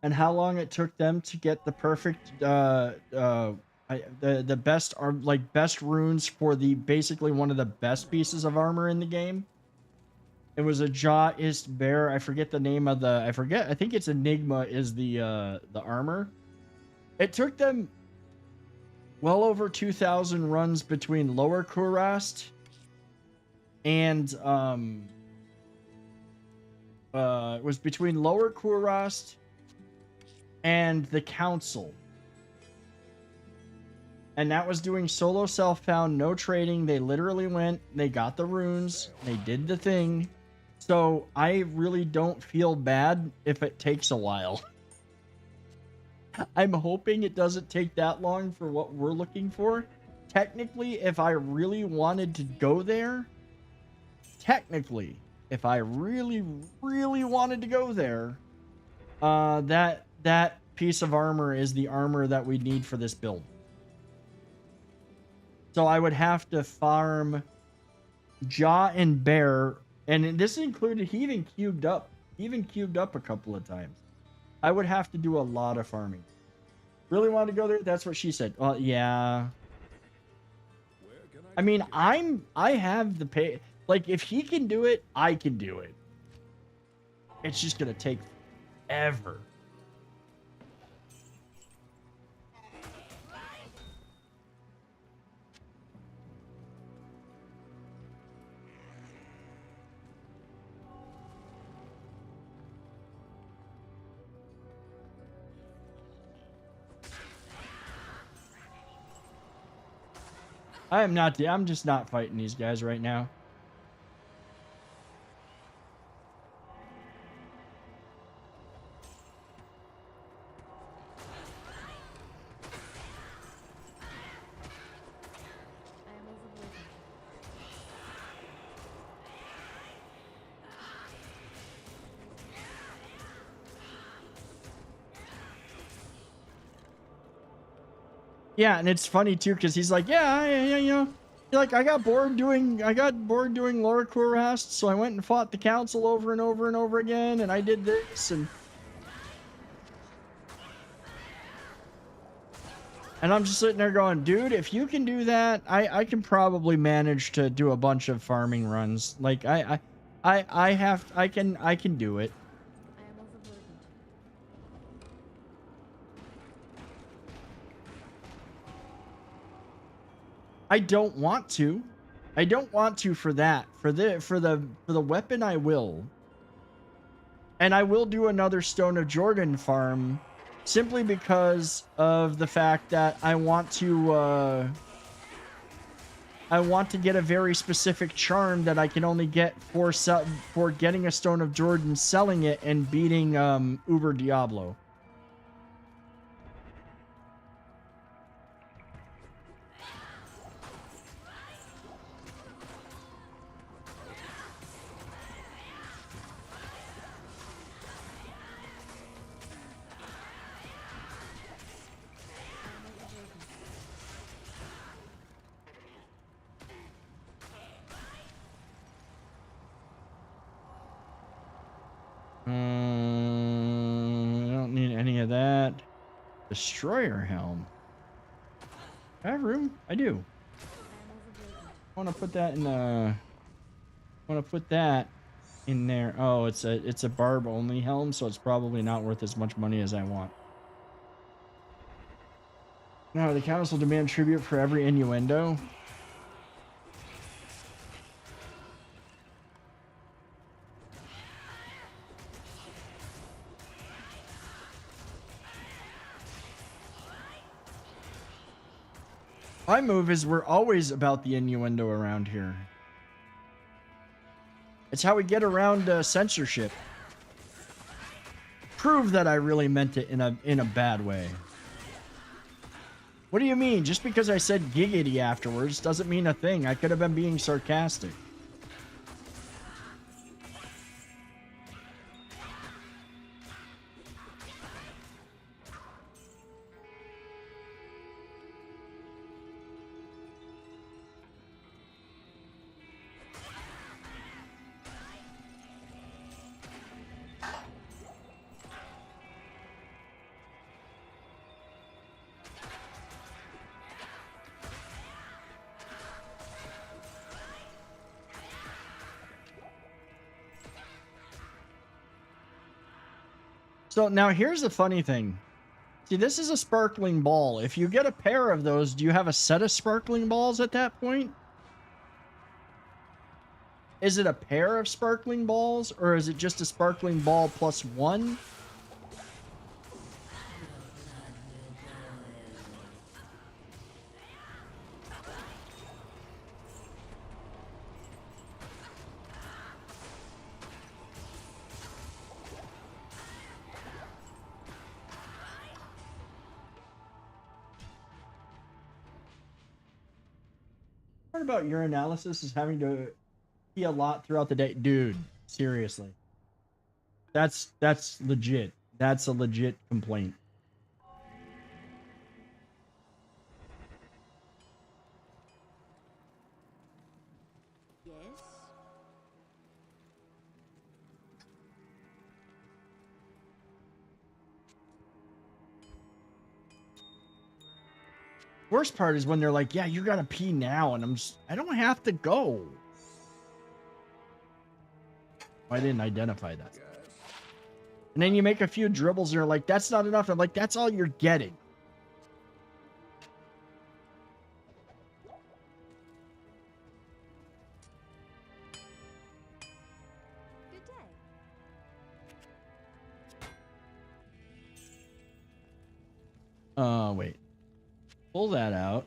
and how long it took them to get the perfect the best best runes for the basically one of the best pieces of armor in the game. It was a Jaw-ist bear. I forget the name of the. I think it's Enigma is the armor. It took them well over 2,000 runs between Lower Kurast and it was between Lower Kurast and the Council. And that was doing solo self-found, no trading. They literally went, they got the runes, they did the thing. So I really don't feel bad if it takes a while. I'm hoping it doesn't take that long for what we're looking for. Technically, if I really wanted to go there, that piece of armor is the armor that we need for this build. So I would have to farm Jaw and Bear, and this included he even cubed up a couple of times. I would have to do a lot of farming. Really want to go there? That's what she said. Well, yeah. I mean, I have the pay. Like, if he can do it, I can do it. It's just gonna take forever. I'm just not fighting these guys right now. I am overburdened. Yeah, and it's funny too because he's like, yeah, you know, like I got bored doing Laura Kurast, so I went and fought the council over and over and over again, and I did this and I'm just sitting there going, dude, if you can do that, I can probably manage to do a bunch of farming runs. Like I can do it. I am overburdened. I don't want to. I don't want to for that. For the weapon I will. And I will do another Stone of Jordan farm simply because of the fact that I want to get a very specific charm that I can only get for getting a Stone of Jordan, selling it, and beating Uber Diablo. I don't need any of that. Destroyer helm. I have room? I do. I am overburdened. I want to put that in the. I want to put that in there. Oh, it's a barb only helm, so it's probably not worth as much money as I want. No, the council demand tribute for every innuendo. My move is we're always about the innuendo around here. It's how we get around censorship. Prove that I really meant it in a bad way. What do you mean? Just because I said giggity afterwards doesn't mean a thing. I could have been being sarcastic. So now here's the funny thing. See, this is a sparkling ball. If you get a pair of those, do you have a set of sparkling balls at that point? Is it a pair of sparkling balls, or is it just a sparkling ball plus one? What about your analysis is having to pee a lot throughout the day? Dude, seriously. That's legit. That's a legit complaint. Yes. Worst part is when they're like, yeah, you gotta pee now, and I don't have to go. I didn't identify that. And then you make a few dribbles and you're like, that's not enough. I'm like, that's all you're getting. Good day. Wait. Pull that out.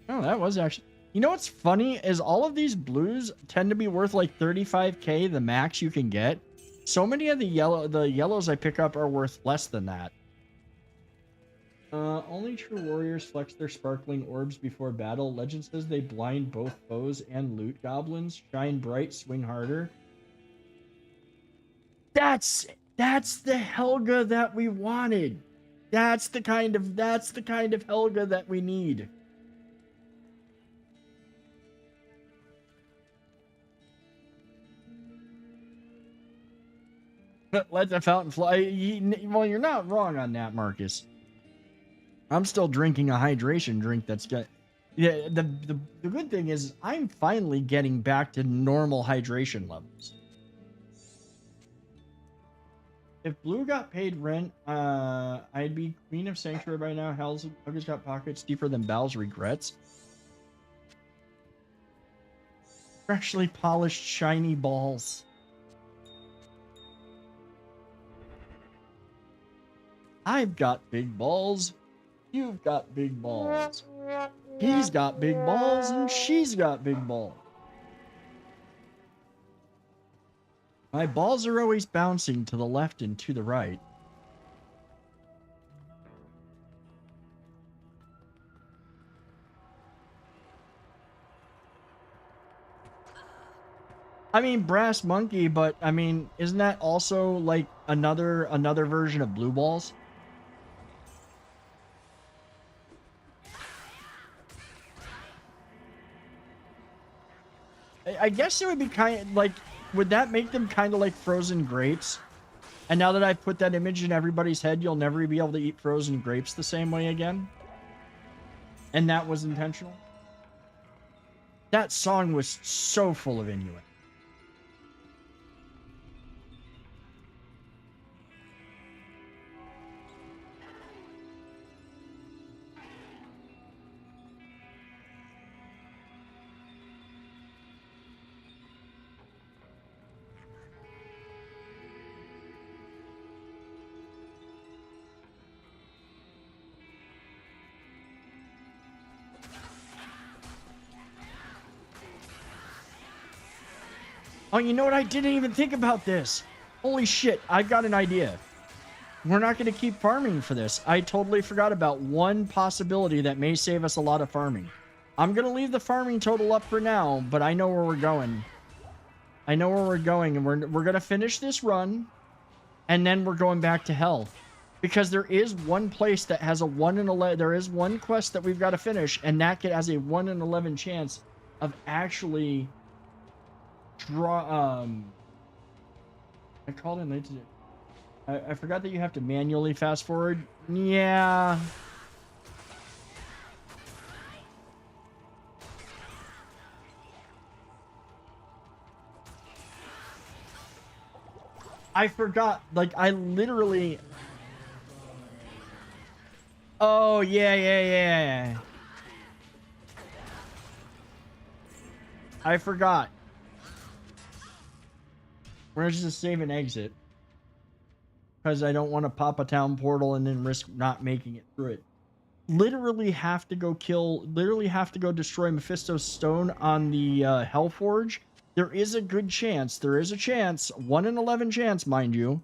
Oh, that was actually... You know what's funny is all of these blues tend to be worth like 35k, the max you can get. So many of the yellows I pick up are worth less than that. Only true warriors flex their sparkling orbs before battle. Legend says they blind both foes and loot goblins. Shine bright, swing harder. That's the Helga that we wanted. That's the kind of Helga that we need. Let the fountain fly. Well, you're not wrong on that, Marcus. I'm still drinking a hydration drink that's got... Yeah, the good thing is I'm finally getting back to normal hydration levels. If Blue got paid rent, I'd be Queen of Sanctuary by now. Helga's got pockets deeper than Bal's regrets. Freshly polished shiny balls. I've got big balls. You've got big balls. He's got big balls and she's got big balls. My balls are always bouncing to the left and to the right. I mean, Brass Monkey, but I mean, isn't that also like another version of blue balls? I guess it would be kind of like, would that make them kind of like frozen grapes? And now that I've put that image in everybody's head, you'll never be able to eat frozen grapes the same way again? And that was intentional? That song was so full of Inuit. Oh, you know what? I didn't even think about this. Holy shit, I've got an idea. We're not going to keep farming for this. I totally forgot about one possibility that may save us a lot of farming. I'm going to leave the farming total up for now, but I know where we're going. I know where we're going, and we're going to finish this run, and then we're going back to hell. Because there is one place that has a 1 in 11... There is one quest that we've got to finish, and that has a 1 in 11 chance of actually... I called in late today. I forgot that you have to manually fast forward. Yeah. I forgot. Like, I literally... Oh, yeah. I forgot. We're just save and exit. Because I don't want to pop a town portal and then risk not making it through it. Literally have to go destroy Mephisto's stone on the Hellforge. There is a good chance, 1 in 11 chance, mind you,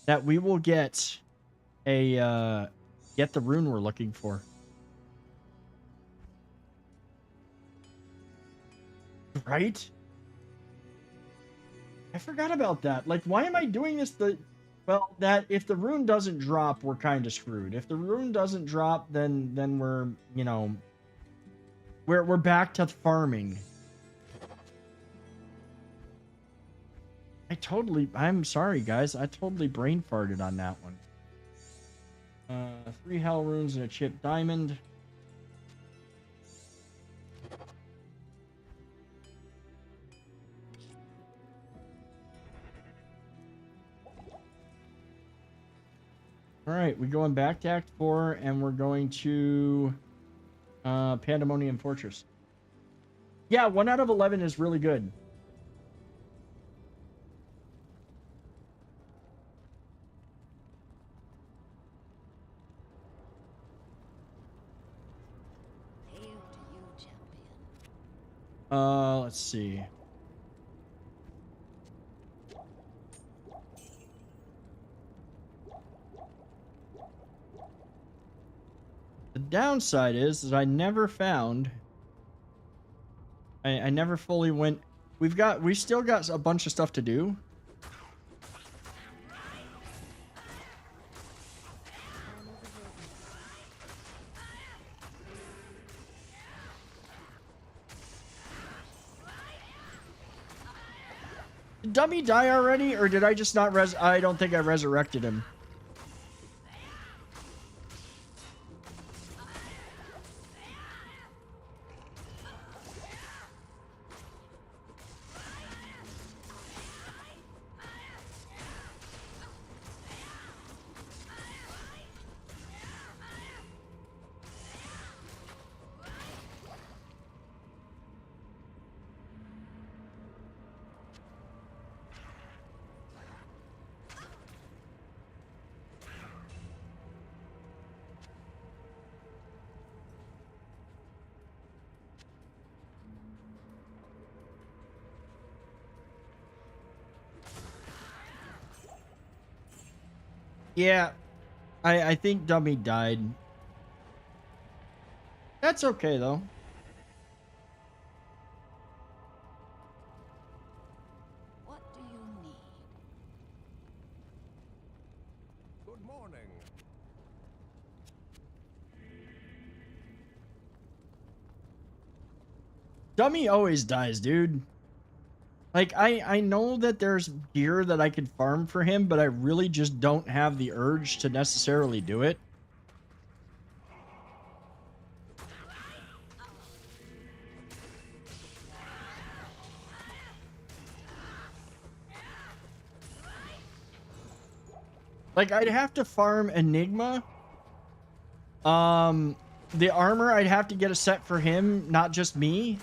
that we will get the rune we're looking for. Right? I forgot about that. Like, why am I doing this? Well, that if the rune doesn't drop, we're kind of screwed. If the rune doesn't drop, then we're, you know, we're back to farming. I'm sorry, guys. I totally brain farted on that one. 3 hell runes and a chipped diamond. All right, we're going back to Act 4, and we're going to Pandemonium Fortress. Yeah, 1 out of 11 is really good. Hail to you, champion. Let's see. The downside is that I never found. I never fully went. We still got a bunch of stuff to do. Did Dummy die already, or did I just not I don't think I resurrected him. Yeah, I think Dummy died. That's okay, though. What do you need? Good morning. Dummy always dies, dude. Like, I know that there's gear that I could farm for him, but I really just don't have the urge to necessarily do it. Like, I'd have to farm Enigma. The armor, I'd have to get a set for him, not just me.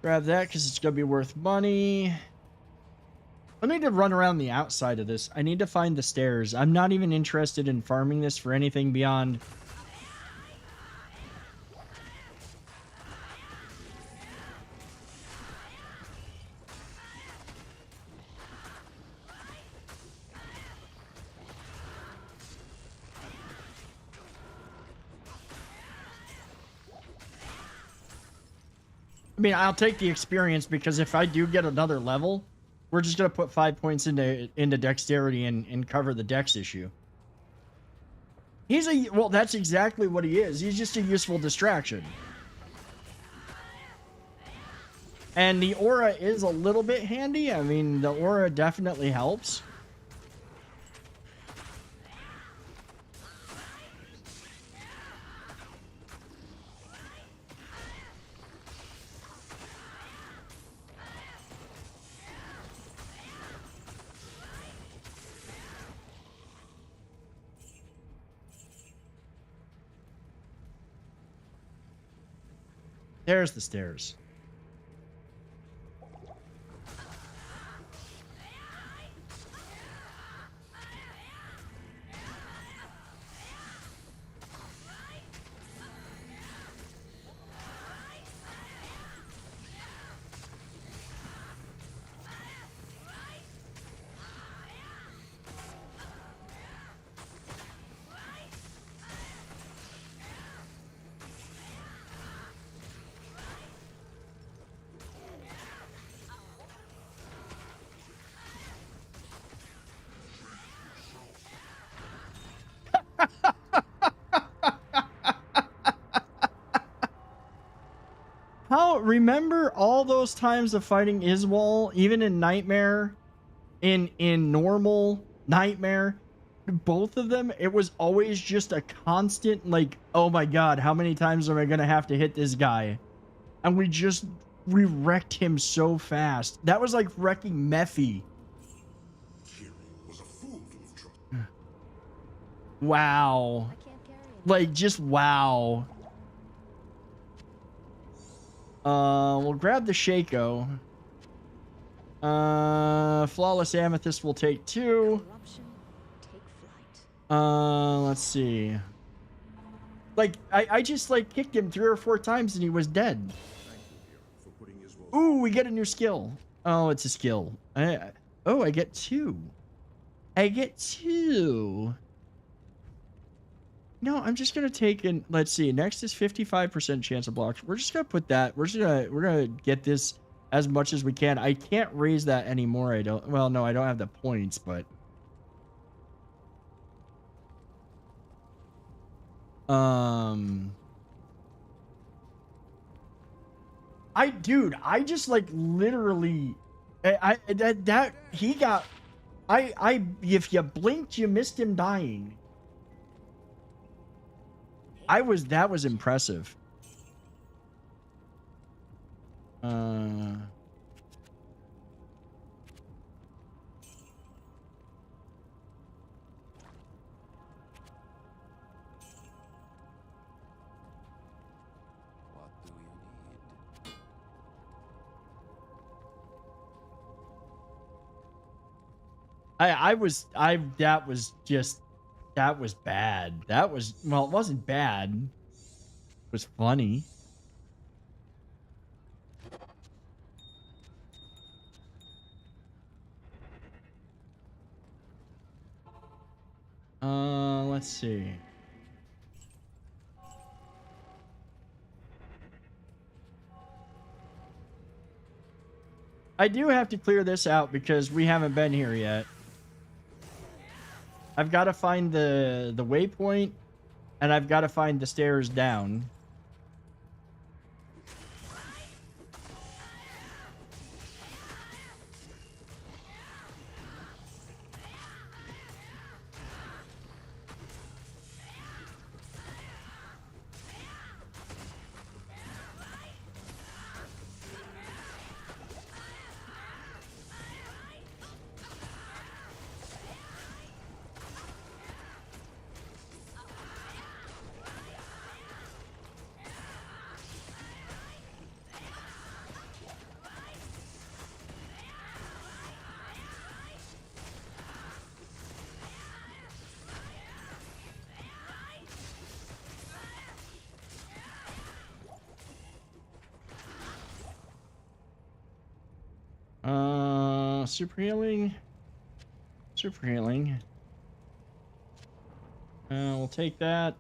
Grab that because it's going to be worth money. I need to run around the outside of this. I need to find the stairs. I'm not even interested in farming this for anything beyond... I mean, I'll take the experience because if I do get another level, we're just going to put 5 points into dexterity and cover the dex issue. Well, that's exactly what he is. He's just a useful distraction. And the aura is a little bit handy. I mean, the aura definitely helps. There's the stairs. Remember all those times of fighting Iswal, even in Nightmare, in normal Nightmare, both of them, it was always just a constant, like, oh my god, how many times am I gonna have to hit this guy? And we wrecked him so fast. That was like wrecking Mephi. Wow. Like, just wow. We'll grab the Shaco. Flawless Amethyst will take 2. Let's see. Like, I just, like, kicked him 3 or 4 times and he was dead. Ooh, we get a new skill. Oh, it's a skill. I get 2. I get 2. No, I'm just gonna take and let's see. Next is 55% chance of blocks. We're just gonna put that. We're gonna get this as much as we can. I can't raise that anymore. I don't. Well, no, I don't have the points, but I just like literally, that he got. If you blinked, you missed him dying. That was impressive. That was bad. That was, well, it wasn't bad. It was funny. Let's see. I do have to clear this out because we haven't been here yet. I've got to find the waypoint, and I've got to find the stairs down. Super healing. Super healing. We'll take that.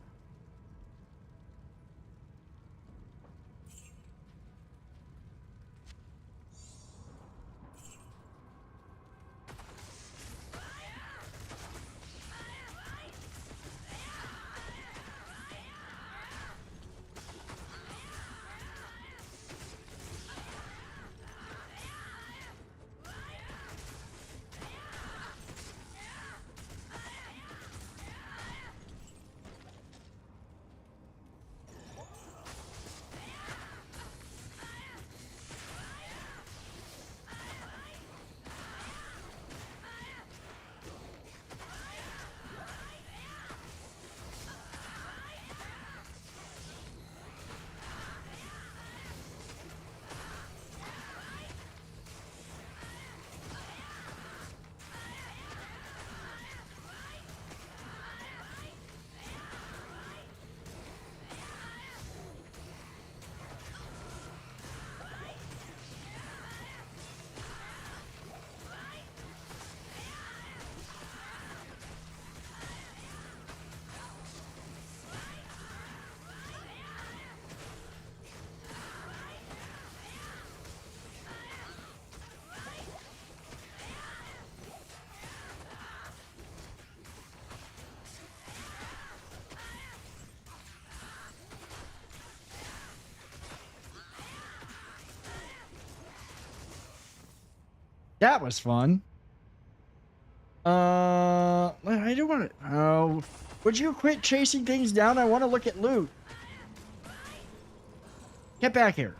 That was fun. I don't want to. Oh, would you quit chasing things down? I want to look at loot. Get back here.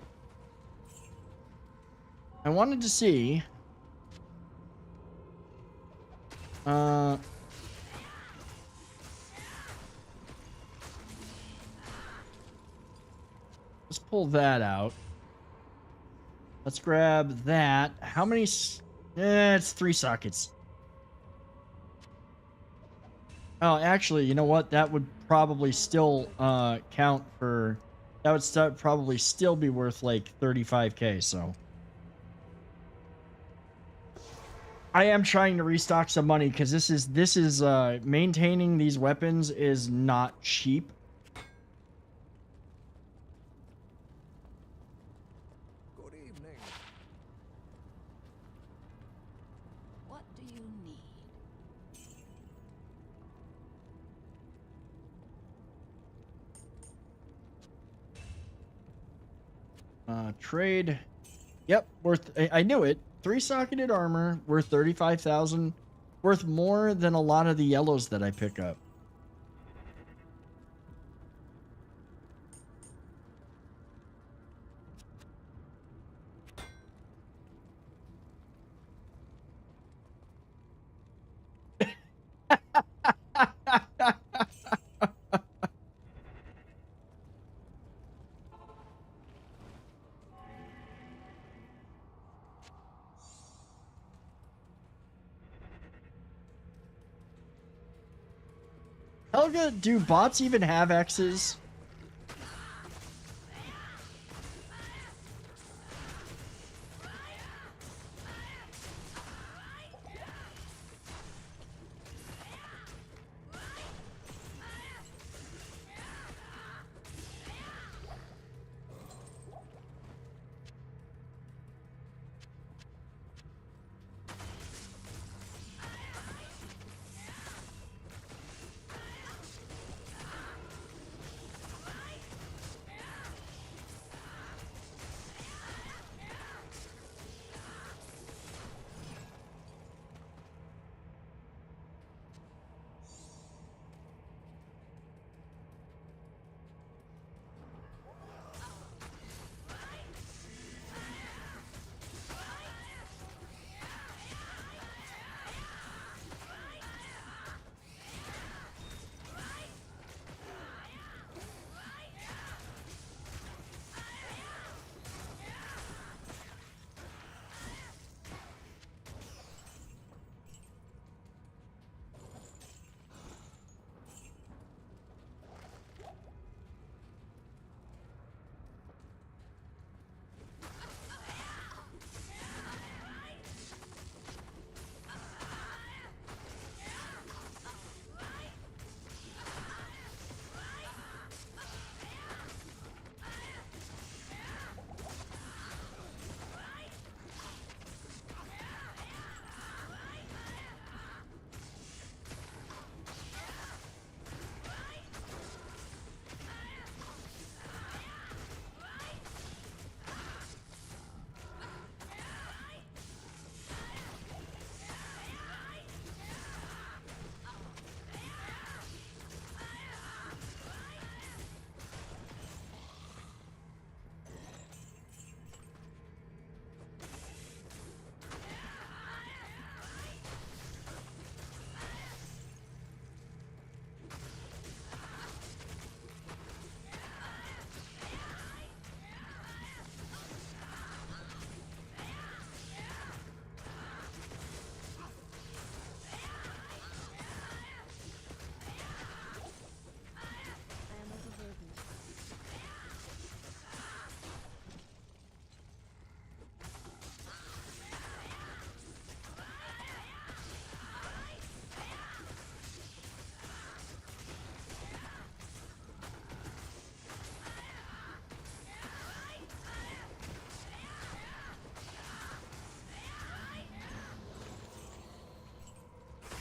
I wanted to see. Let's pull that out. Let's grab that. How many? It's 3 sockets. Oh, actually, you know what? That would probably still count for. That would probably still be worth like 35k. So I am trying to restock some money because this is maintaining these weapons is not cheap. Good evening. What do you need? Trade. Yep, worth. I knew it. 3-socketed armor worth 35,000. Worth more than a lot of the yellows that I pick up. Helga, do bots even have X's?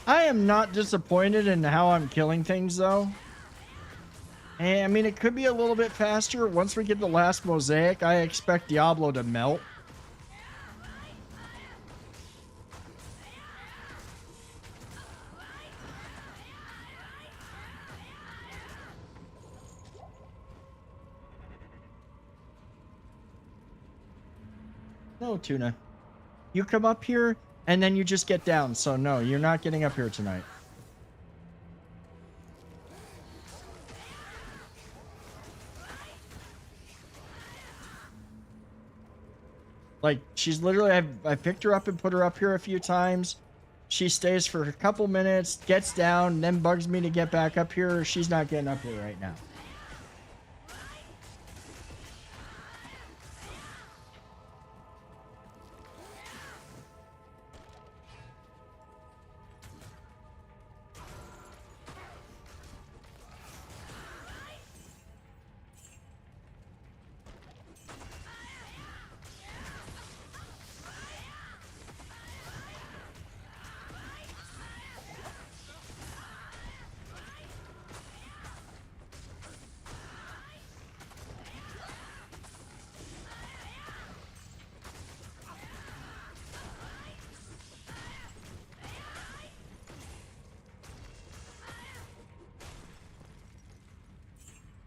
I am not disappointed in how I'm killing things, though. And, I mean, it could be a little bit faster. Once we get the last Mosaic, I expect Diablo to melt. No, Tuna. You come up here and then you just get down. So no, you're not getting up here tonight. Like, she's literally, I picked her up and put her up here a few times. She stays for a couple minutes, gets down, then bugs me to get back up here. She's not getting up here right now.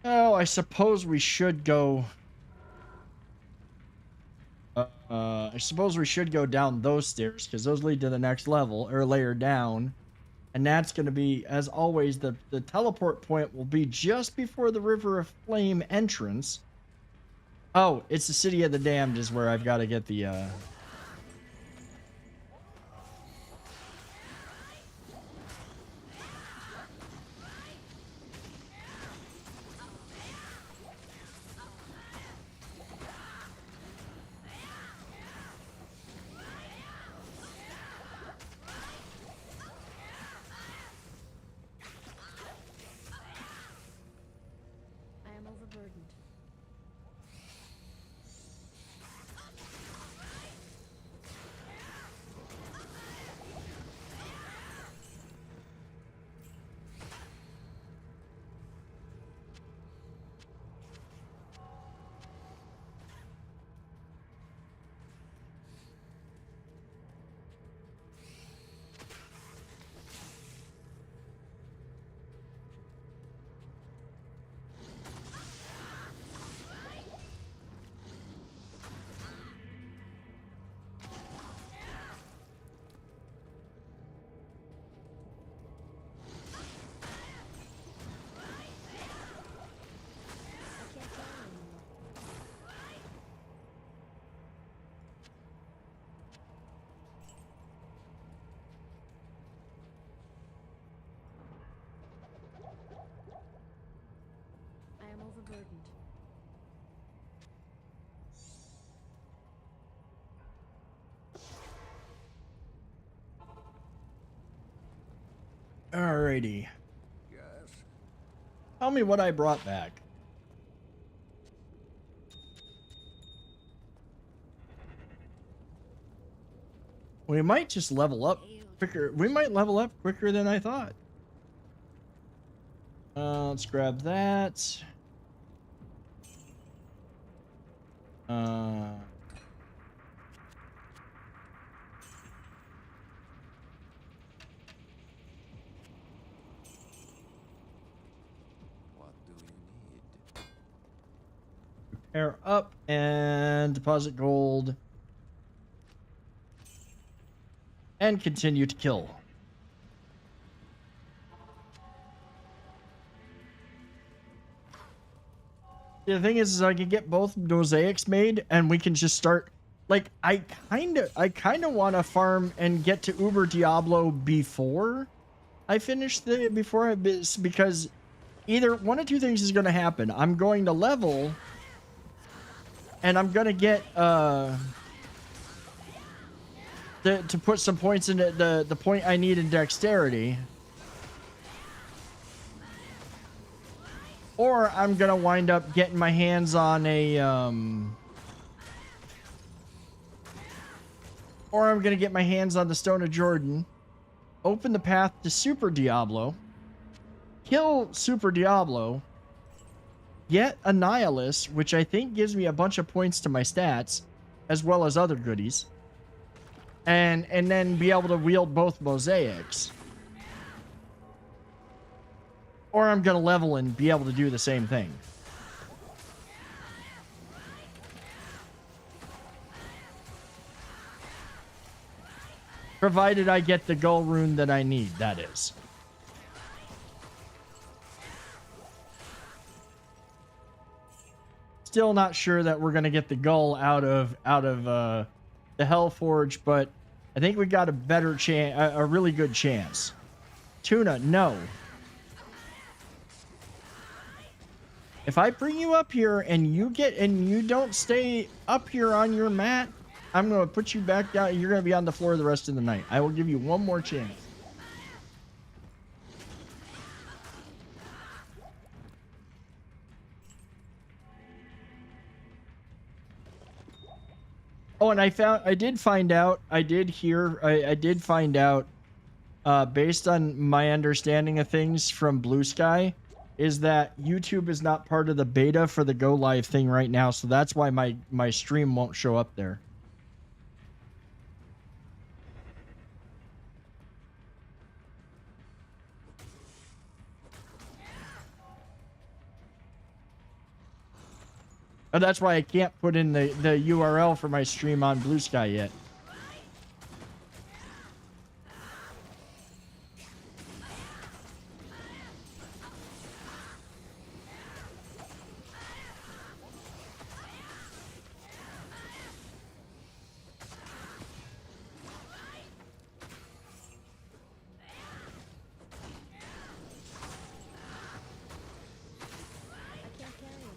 Oh, I suppose we should go. I suppose we should go down those stairs because those lead to the next level or layer down. And that's going to be, as always, the teleport point will be just before the River of Flame entrance. Oh, it's the City of the Damned is where I've got to get the... I am overburdened. I can't tell anymore. I am overburdened. Alrighty. Yes. Tell me what I brought back. We might just level up quicker. We might level up quicker than I thought. Let's grab that. What do you need? Pair up and deposit gold. And continue to kill. The thing is I can get both mosaics made and we can just start, like, I kind of want to farm and get to Uber Diablo before I finish because either one of two things is going to happen. I'm going to level and I'm going to get to put some points in the point I need in dexterity. Or I'm gonna wind up getting my hands on a or I'm gonna get my hands on the Stone of Jordan, open the path to Super Diablo, kill Super Diablo, get a Nihilus, which I think gives me a bunch of points to my stats, as well as other goodies, and then be able to wield both mosaics. Or I'm going to level and be able to do the same thing. Provided I get the gull rune that I need, that is. Still not sure that we're gonna get the gull out of the Hellforge, but I think we got a better chance, a really good chance. Tuna, no. If I bring you up here and you don't stay up here on your mat, I'm gonna put you back down. You're gonna be on the floor the rest of the night. I will give you one more chance. Oh, and I did find out, based on my understanding of things from Blue Sky, is that YouTube is not part of the beta for the Go Live thing right now, so that's why my stream won't show up there. And that's why I can't put in the URL for my stream on Blue Sky yet. I can't carry anymore.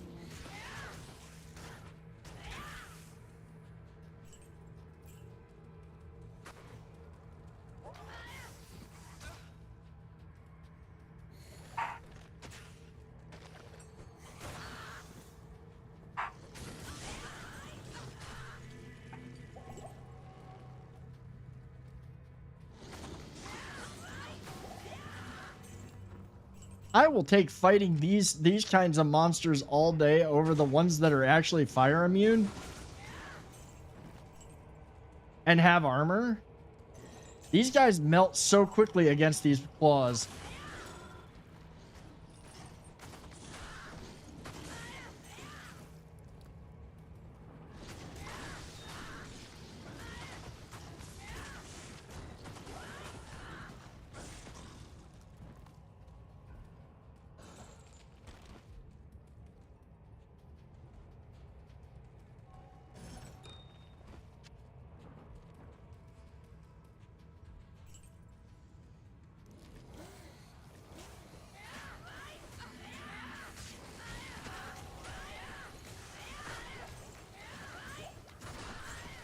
I will take fighting these kinds of monsters all day over the ones that are actually fire immune and have armor. These guys melt so quickly against these claws.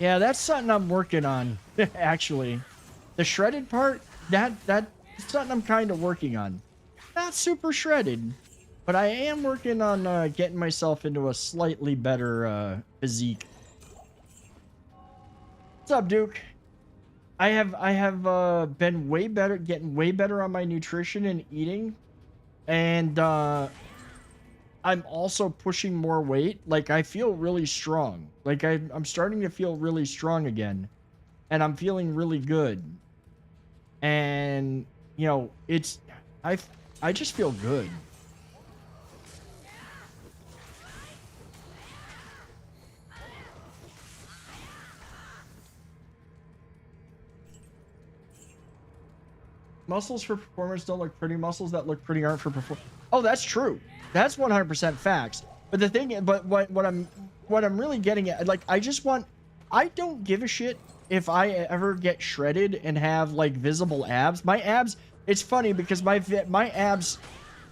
Yeah, that's something I'm working on, actually. The shredded part, that's something I'm kind of working on. Not super shredded, but I am working on getting myself into a slightly better physique. What's up, Duke? I have been way better, getting way better on my nutrition and eating, and I'm also pushing more weight. Like, I feel really strong. Like, I'm starting to feel really strong again. And I'm feeling really good. And, you know, I just feel good. Muscles for performance don't look pretty. Muscles that look pretty aren't for performance. Oh, that's true. That's 100% facts. But the thing, but what I'm really getting at, like, I don't give a shit if I ever get shredded and have like visible abs. My abs, it's funny because my abs,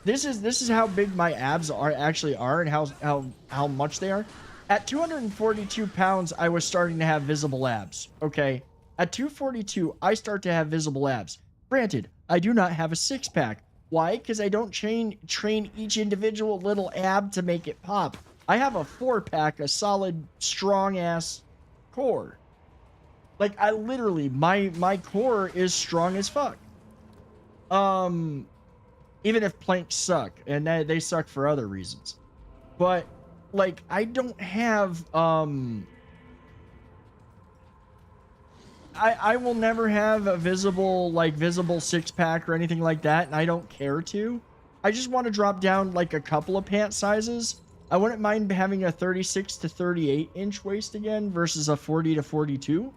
this is how big my abs actually are and how much they are. At 242 pounds, I was starting to have visible abs. Okay, at 242, I start to have visible abs. Granted, I do not have a six-pack. Why? Because I don't train each individual little ab to make it pop. I have a 4-pack, a solid, strong-ass core. Like, I literally, my core is strong as fuck. Even if planks suck, and they suck for other reasons. But, like, I don't have, I will never have a visible six-pack or anything like that, and I don't care to. I just want to drop down like a couple of pant sizes. I wouldn't mind having a 36 to 38 inch waist again versus a 40 to 42.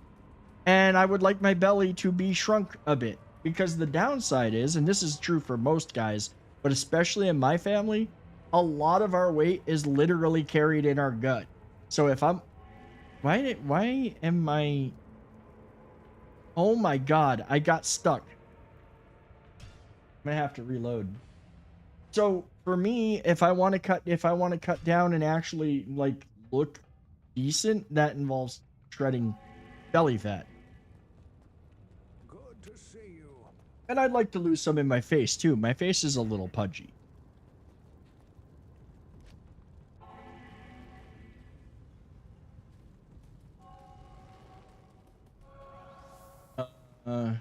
And I would like my belly to be shrunk a bit, because the downside is, and this is true for most guys, but especially in my family, a lot of our weight is literally carried in our gut. So if I'm, why am I, oh my God, I got stuck. I'm gonna have to reload. So for me, if I want to cut down and actually like look decent, that involves shredding belly fat. Good to see you. And I'd like to lose some in my face too. My face is a little pudgy. Uh,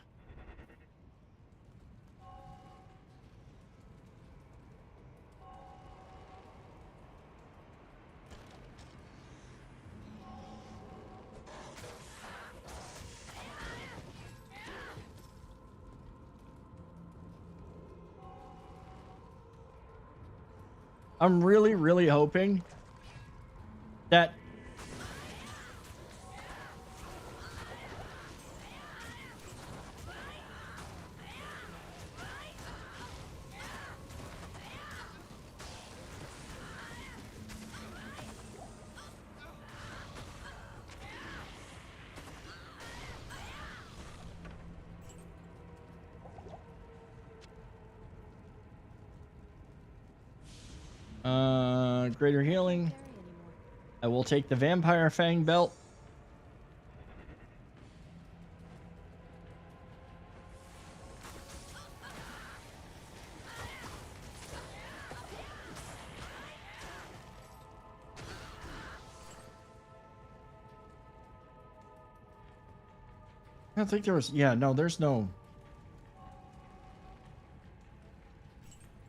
I'm really, really hoping that greater healing. Carry anymore. I will take the Vampire Fang belt. I don't think there was, yeah, no, there's no.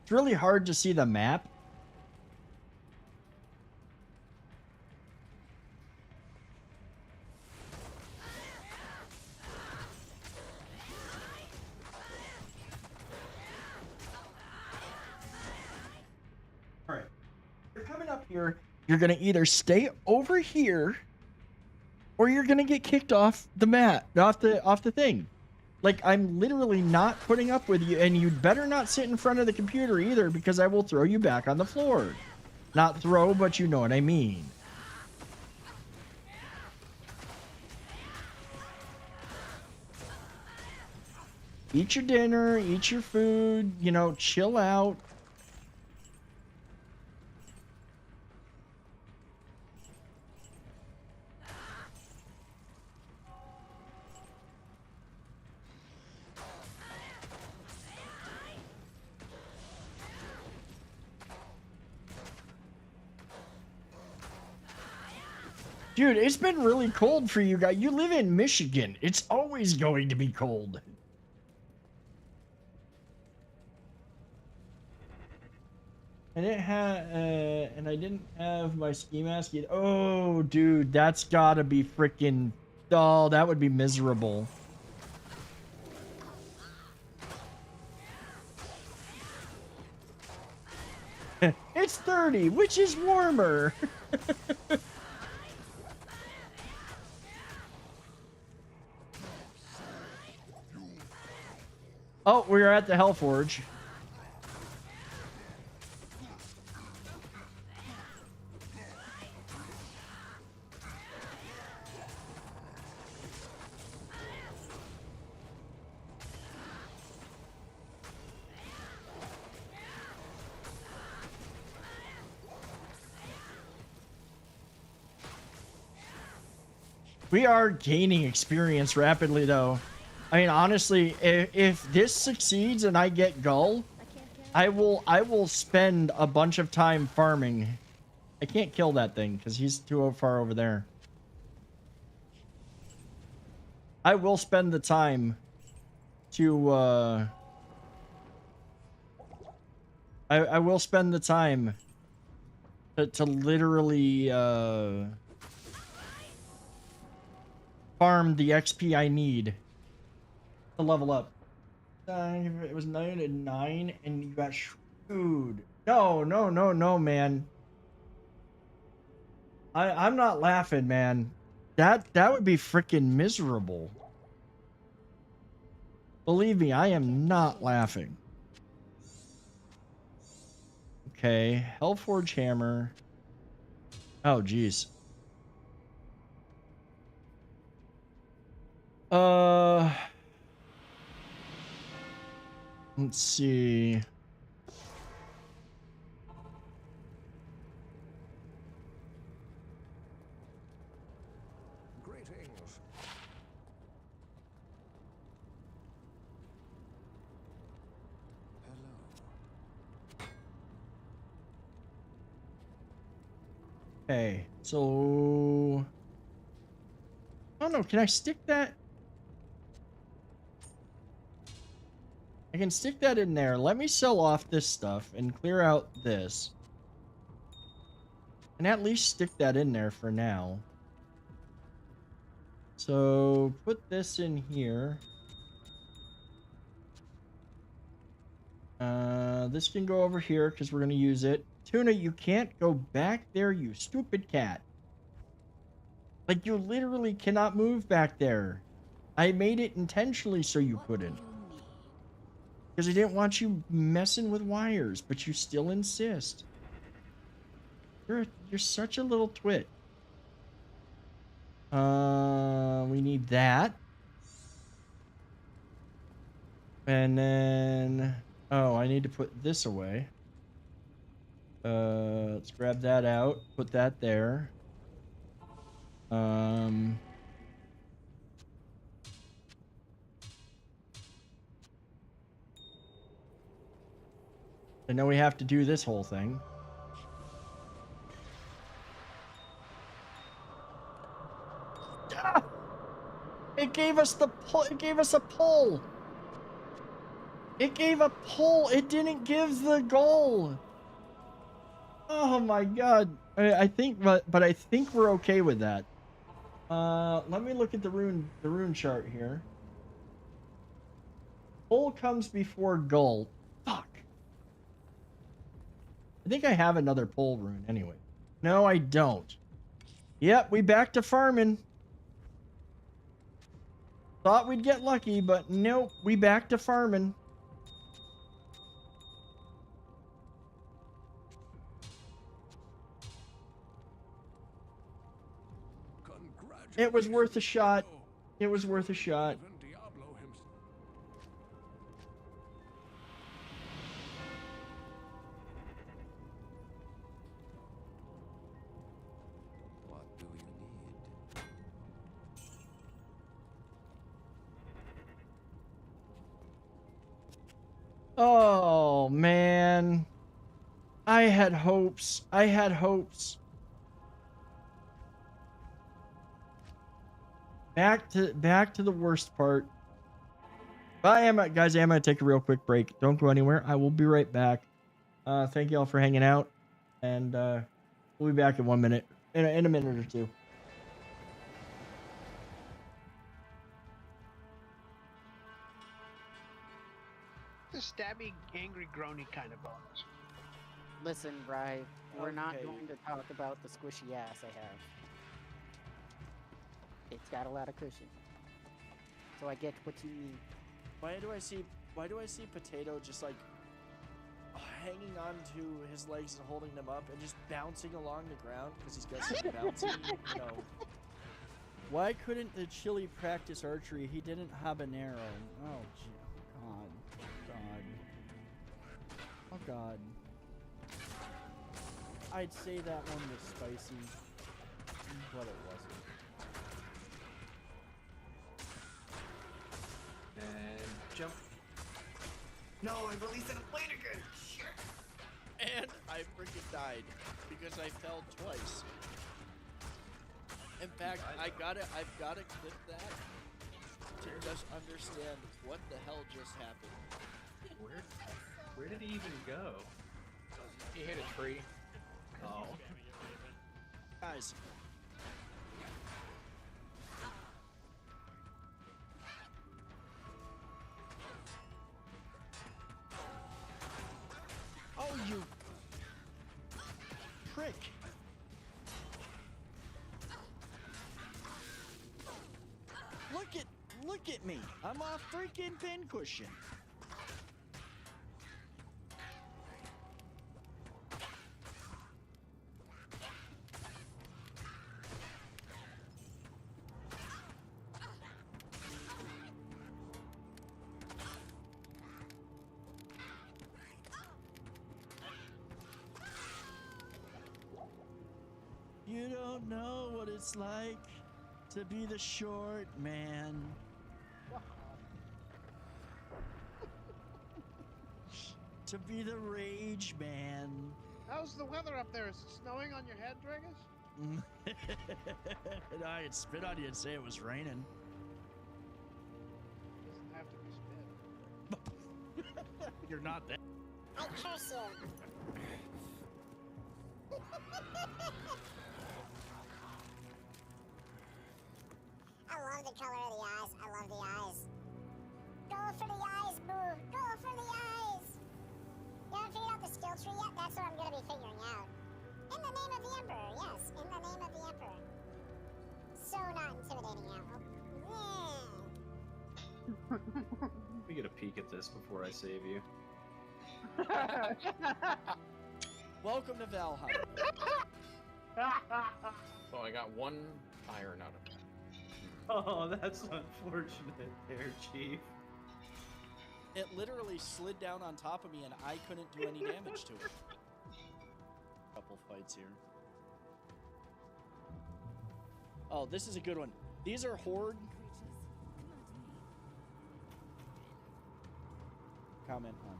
It's really hard to see the map. All right, you're coming up here. You're gonna either stay over here, or you're gonna get kicked off the mat, off the thing. Like, I'm literally not putting up with you, and you'd better not sit in front of the computer either, because I will throw you back on the floor. Not throw, but you know what I mean. Eat your dinner, eat your food, you know, chill out. Dude, it's been really cold for you guys. You live in Michigan. It's always going to be cold. And and I didn't have my ski mask yet. Oh, dude, that's gotta be freaking. Oh, that would be miserable. It's 30, which is warmer. Oh, we are at the Hellforge. We are gaining experience rapidly, though. I mean, honestly, if this succeeds and I get Gull, I can't carry. I will spend a bunch of time farming. I can't kill that thing because he's too far over there. I will spend the time to I will spend the time to literally farm the XP I need to level up. It was 9 and 9 and you got screwed. No, no, no, no, man. I'm not laughing, man. That would be freaking miserable. Believe me, I am not laughing. Okay, Hellforge Hammer. Oh, geez. Let's see. Greetings. Hello. Okay, so I don't know. Can I stick that? I can stick that in there. Let me sell off this stuff and clear out this. And at least stick that in there for now. So put this in here. This can go over here because we're going to use it. Tuna, you can't go back there, you stupid cat. Like, you literally cannot move back there. I made it intentionally so you couldn't. Because I didn't want you messing with wires, but you still insist. You're such a little twit. We need that. And then, oh, I need to put this away. Let's grab that out, put that there. And then we have to do this whole thing. Ah! It gave us the pull. It gave us a pull. It gave a pull. It didn't give the goal. Oh my god. I think, but I think we're okay with that. Let me look at the rune chart here. Pull comes before goal. Fuck. I think I have another pull rune anyway. No, I don't. Yep, we back to farming. Thought we'd get lucky, but nope, we back to farming. It was worth a shot. It was worth a shot. Even Diablo himself. What do you need? Oh, man. I had hopes. I had hopes. Back to the worst part. Bye, guys. I'm gonna take a real quick break. Don't go anywhere. I will be right back. Thank you all for hanging out, and we'll be back in 1 minute, in a minute or two. The stabby, angry, groany kind of bonus. Listen, Bri, we're not Okay. going to talk about the squishy ass I have. It's got a lot of cushion. So I get what you need. Why do I see Potato just like hanging on to his legs and holding them up and just bouncing along the ground because he's got some bouncy, Why couldn't the Chili practice archery? He didn't have an arrow. Oh, God. Oh, God. I'd say that one was spicy, but it wasn't. And jump. No, I released it a plane again. Shit. And I freaking died because I fell twice. In fact, I've gotta clip that to just understand what the hell just happened. Where did he even go? He hit a tree. Oh. Guys. Oh, you prick. Look at me. I'm a freaking pincushion. You don't know what it's like to be the short man. To be the rage man. How's the weather up there? Is it snowing on your head, Dragus? And I could spit on you and say it was raining. Doesn't have to be spit. You're not that. I curse you. I love the color of the eyes. I love the eyes. Go for the eyes, boo. Go for the eyes. You haven't figured out the skill tree yet? That's what I'm going to be figuring out. In the name of the Emperor. Yes, in the name of the Emperor. So not intimidating now. Let me get a peek at this before I save you. Welcome to Valheim. So I got 1 iron out of that. Oh, that's unfortunate there, Chief. It literally slid down on top of me and I couldn't do any damage to it. Couple fights here. Oh, this is a good one. These are Horde. Comment on.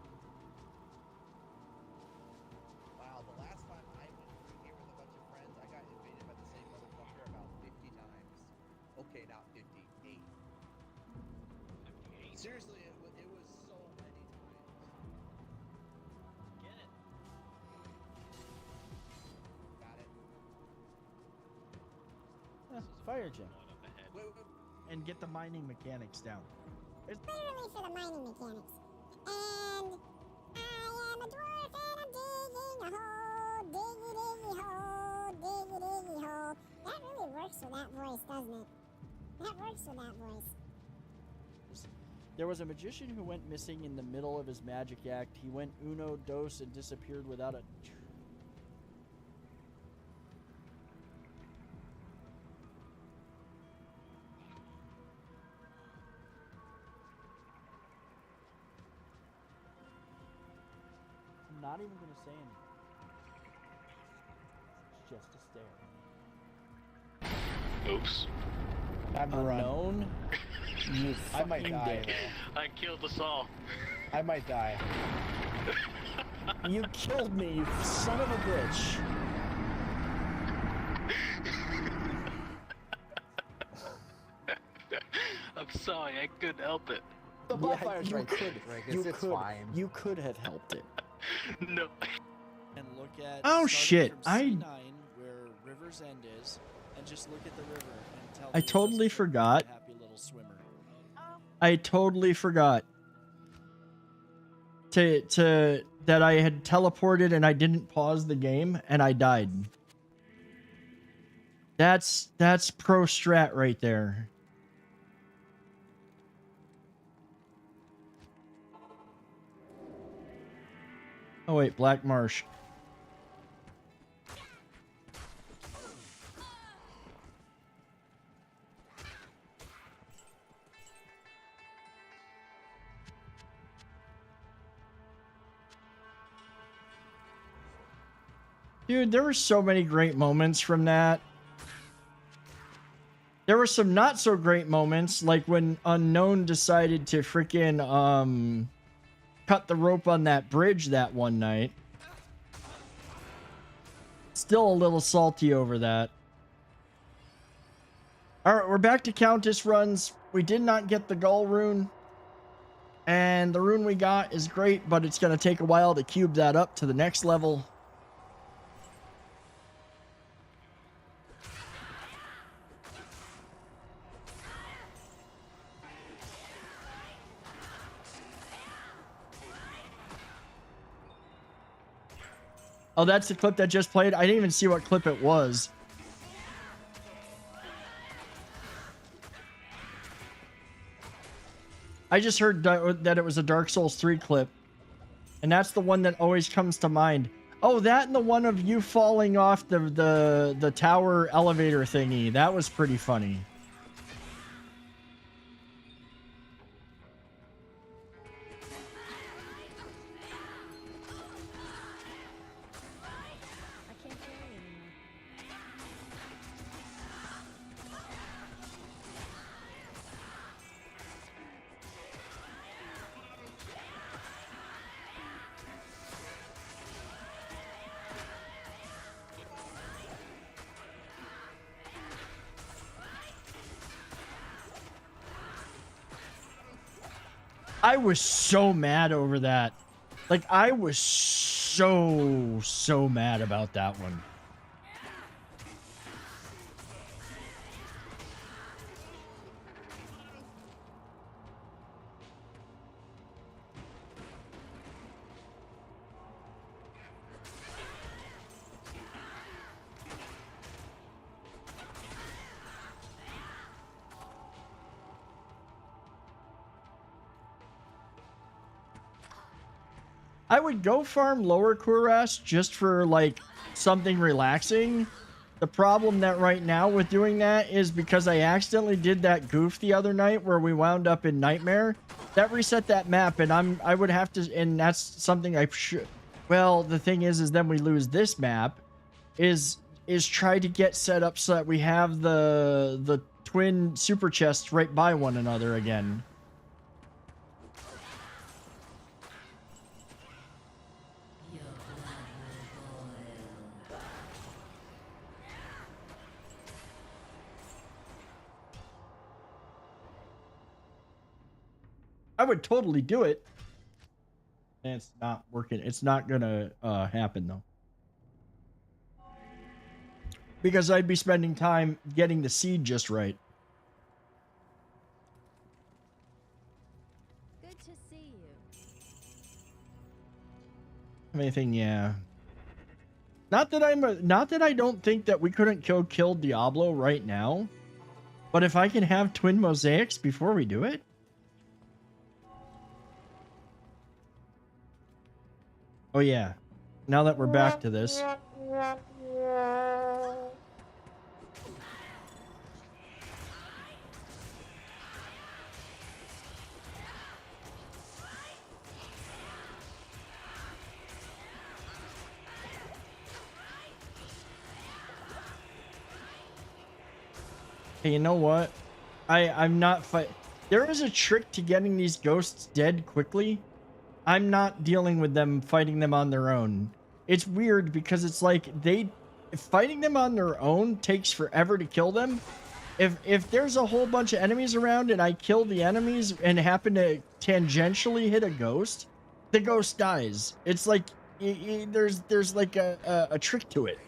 Wow, the last time I went through here with a bunch of friends, I got invaded by the same motherfucker about 50 times. Okay, not 58. Seriously, it was so many times. Get it. Got it. Fire gem. Wait. And get the mining mechanics down. Literally for the mining mechanics. And I am a dwarf and I'm digging a hole, diggy diggy hole, diggy diggy hole. That really works with that voice, doesn't it? That works with that voice. There was a magician who went missing in the middle of his magic act. He went uno dos and disappeared without a... I'm not even going to say anything. It's just a stare. Oops. I'm a run. Unknown? You I might fucking die. dare. I killed us all. I might die. You killed me, you son of a bitch. I'm sorry, I couldn't help it. The bonfire's you right could, there. you It's could, fine. you could have helped it. No. And look at Oh, starting shit, from I- C9, where River's End is, and just look at the river and tell I me it totally doesn't look like forgot. a happy little swimmer. I totally forgot to that I had teleported and I didn't pause the game and I died. That's pro strat right there. Oh wait, Black Marsh. Dude, there were so many great moments from that. There were some not so great moments, like when Unknown decided to freaking cut the rope on that bridge that one night. Still a little salty over that. Alright, we're back to Countess runs. We did not get the Gull rune. And the rune we got is great, but it's going to take a while to cube that up to the next level. Oh, that's the clip that just played? I didn't even see what clip it was. I just heard that it was a Dark Souls 3 clip. And that's the one that always comes to mind. Oh, that and the one of you falling off the tower elevator thingy. That was pretty funny. I can't carry anymore. I was so mad over that. Like, I was so mad about that one. I would go farm lower Kuras just for like something relaxing. The problem that right now with doing that is because I accidentally did that goof the other night where we wound up in Nightmare. That reset that map, and I would have to, and that's something I should. Well, the thing is then we lose this map. Is try to get set up so that we have the twin super chests right by one another again. I would totally do it. And it's not working. It's not gonna happen though. Because I'd be spending time getting the seed just right. Good to see you. Anything, yeah. Not that I don't think that we couldn't kill Diablo right now. But if I can have twin mosaics before we do it. Oh yeah. Now that we're back to this. Hey, you know what? I'm not There is a trick to getting these ghosts dead quickly. I'm not dealing with them, fighting them on their own. It's weird because it's like fighting them on their own takes forever to kill them. If there's a whole bunch of enemies around and I kill the enemies and happen to tangentially hit a ghost, the ghost dies. It's like there's like a trick to it.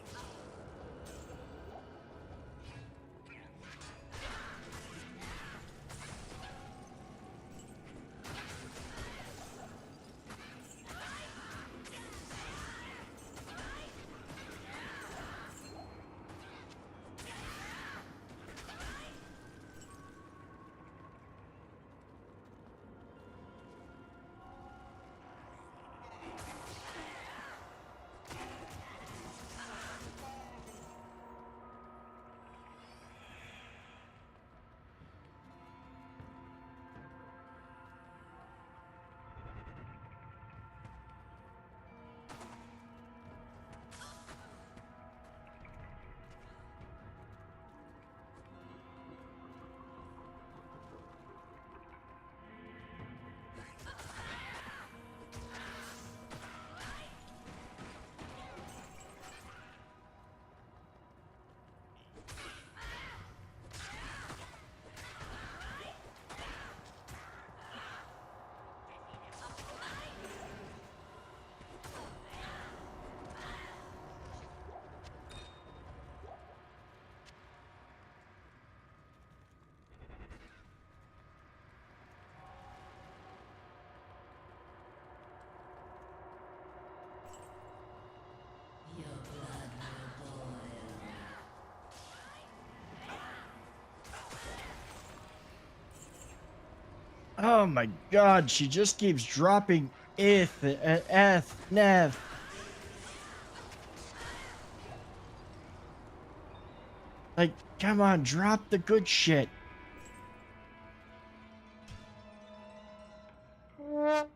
Oh my god, she just keeps dropping Neth. Like, come on, drop the good shit. Good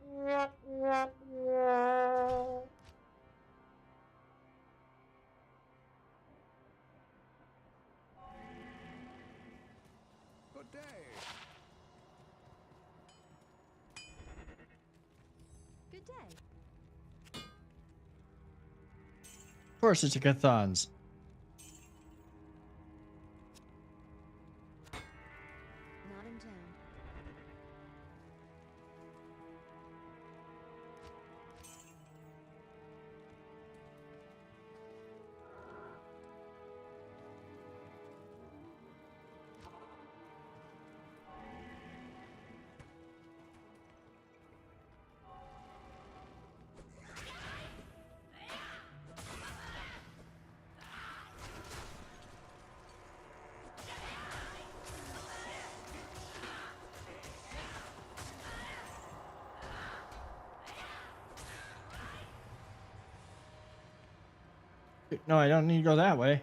day. Good day. Of course it's a Cathans. Not in town. No, I don't need to go that way.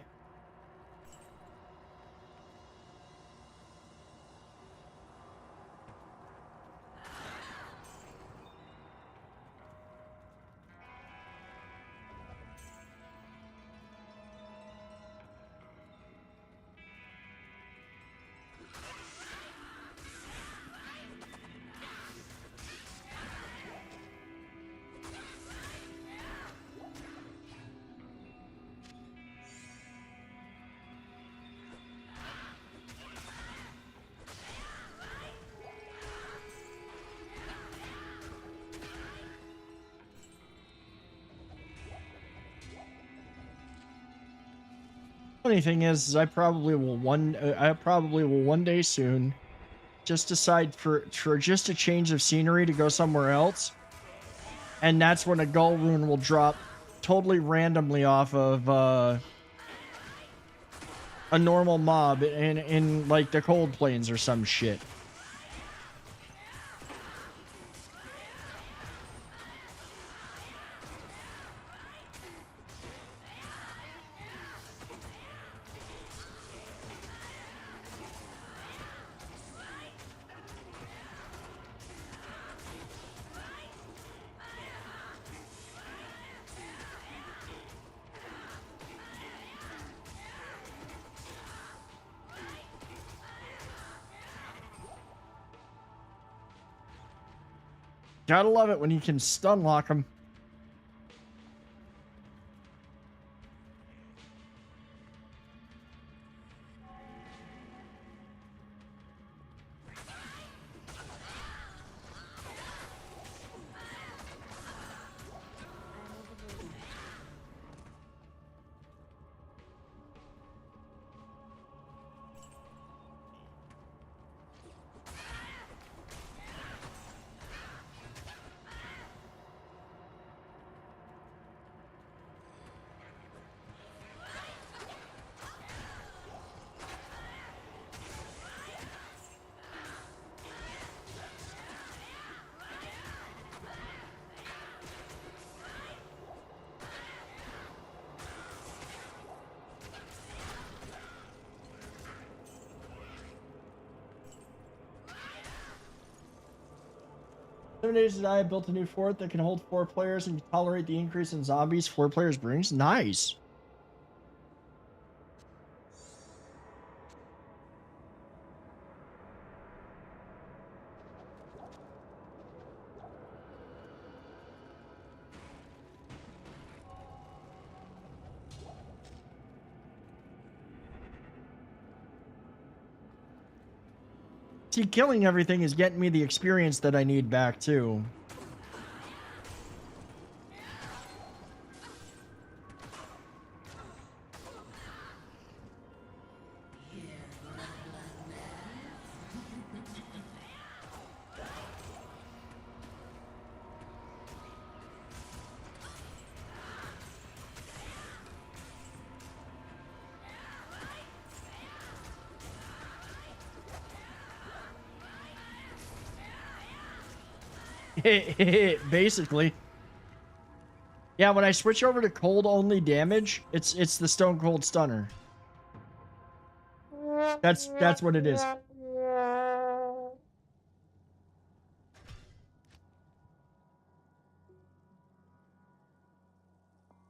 Funny thing is I probably will one day soon just decide for just a change of scenery to go somewhere else. And that's when a Gull rune will drop totally randomly off of a normal mob in like the Cold Plains or some shit. Gotta love it when you can stun lock them. Seven Days to Die, I built a new fort that can hold 4 players and tolerate the increase in zombies 4 players brings. Nice. See, killing everything is getting me the experience that I need back, too. Basically. Yeah, when I switch over to cold only damage, it's the Stone Cold Stunner. That's what it is.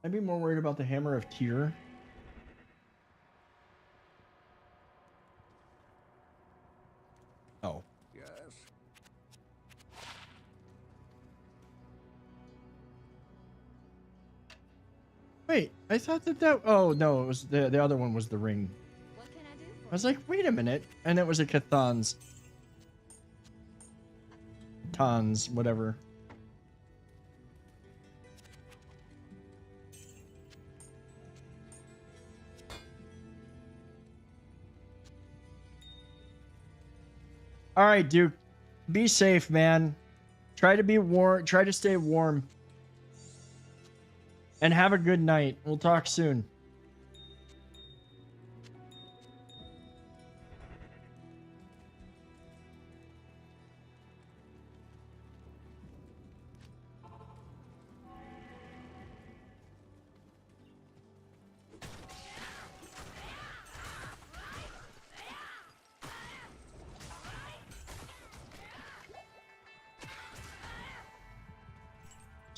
I'd be more worried about the Hammer of Tyr. Oh. Yes. Wait, I thought that oh no, it was the other one was the ring. What can I do for I was like, wait a minute, and it was a Cathan's. Tons, whatever. All right, Duke. Be safe, man. Try to be warm. Try to stay warm. And have a good night. We'll talk soon.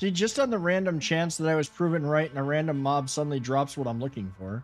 See, just on the random chance that I was proven right and a random mob suddenly drops what I'm looking for.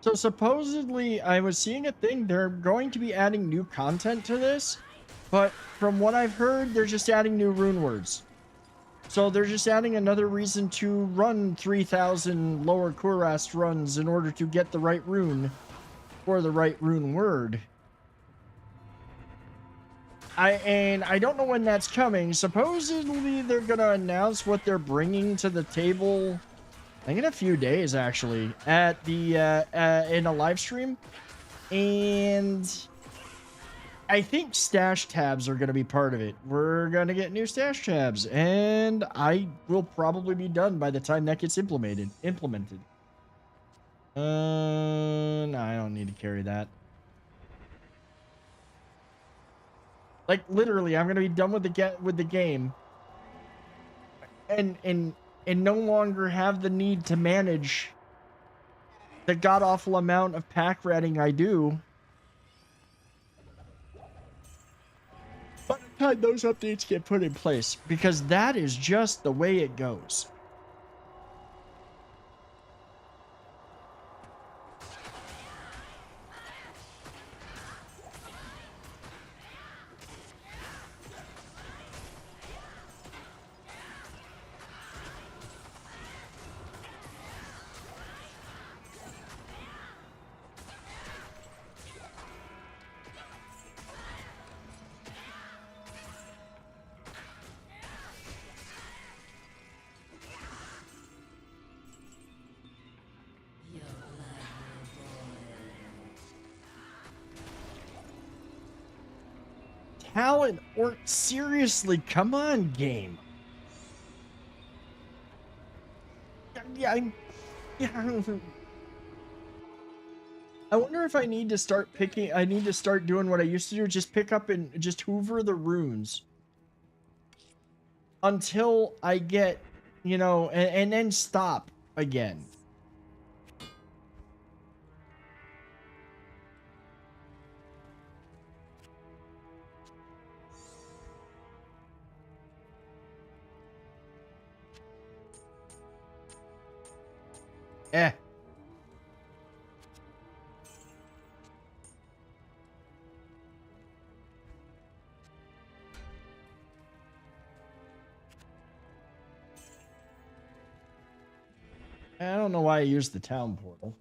So supposedly, I was seeing a thing, they're going to be adding new content to this, but from what I've heard, they're just adding new rune words. So they're just adding another reason to run 3,000 lower Kurast runs in order to get the right rune for the right rune word. I don't know when that's coming. Supposedly, they're going to announce what they're bringing to the table, I think in a few days, actually, at the in a live stream. And I think stash tabs are going to be part of it. We're going to get new stash tabs, and I will probably be done by the time that gets implemented. No, I don't need to carry that. Like, literally, I'm going to be done with the game. And no longer have the need to manage the god-awful amount of pack ratting I do. By the time those updates get put in place, because that is just the way it goes. Talent, or seriously, come on, game. Yeah, I wonder if I need to start picking. I need to start doing what I used to do. Just pick up and just hoover the runes until I get, you know, and then stop again. Eh. I don't know why I used the town portal.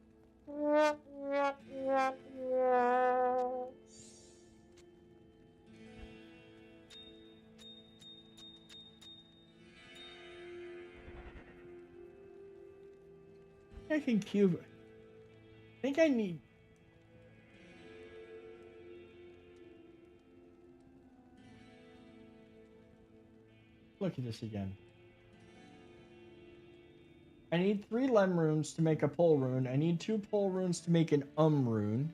I can cube. I think I need. Look at this again. I need 3 lem runes to make a pole rune. I need 2 pole runes to make an rune.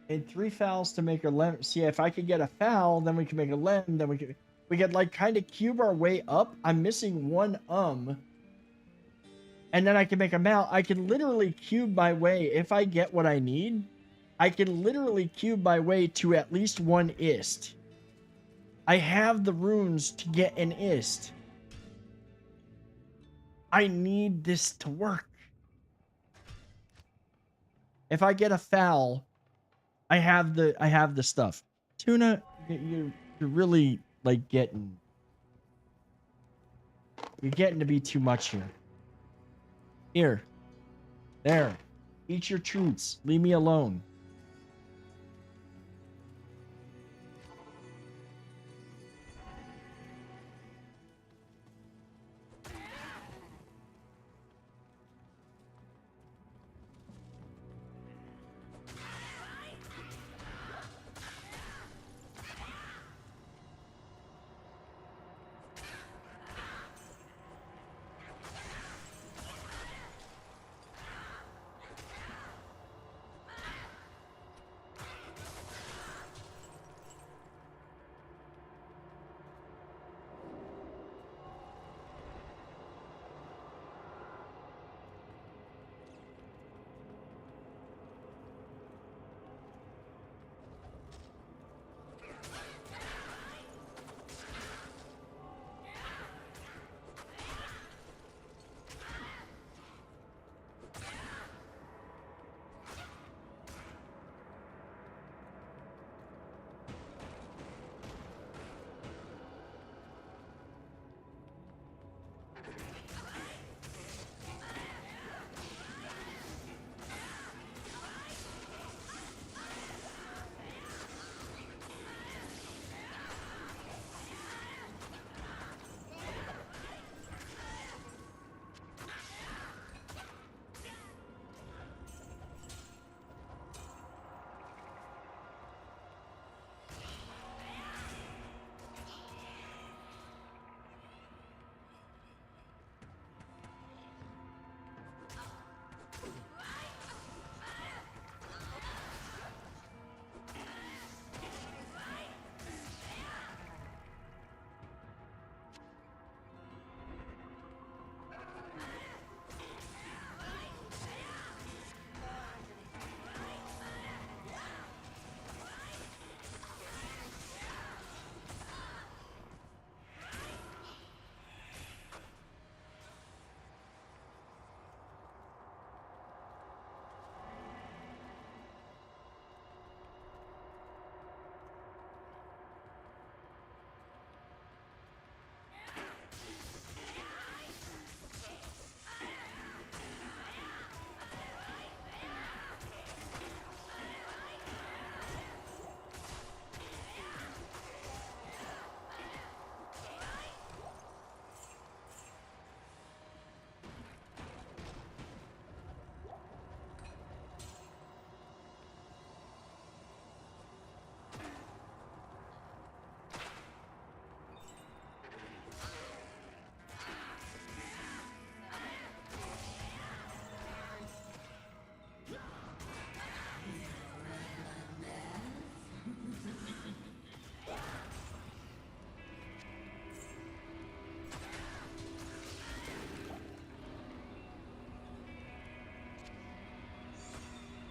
I need 3 fowls to make a lem. See, if I could get a fowl, then we can make a lem. Then we could like kind of cube our way up. I'm missing 1 and then I can make a mal. I can literally cube my way. If I get what I need, I can literally cube my way to at least 1 ist. I have the runes to get an ist. I need this to work. If I get a foul, I have the stuff. Tuna, you're really like getting. You're getting to be too much here. Here. There. Eat your treats. Leave me alone.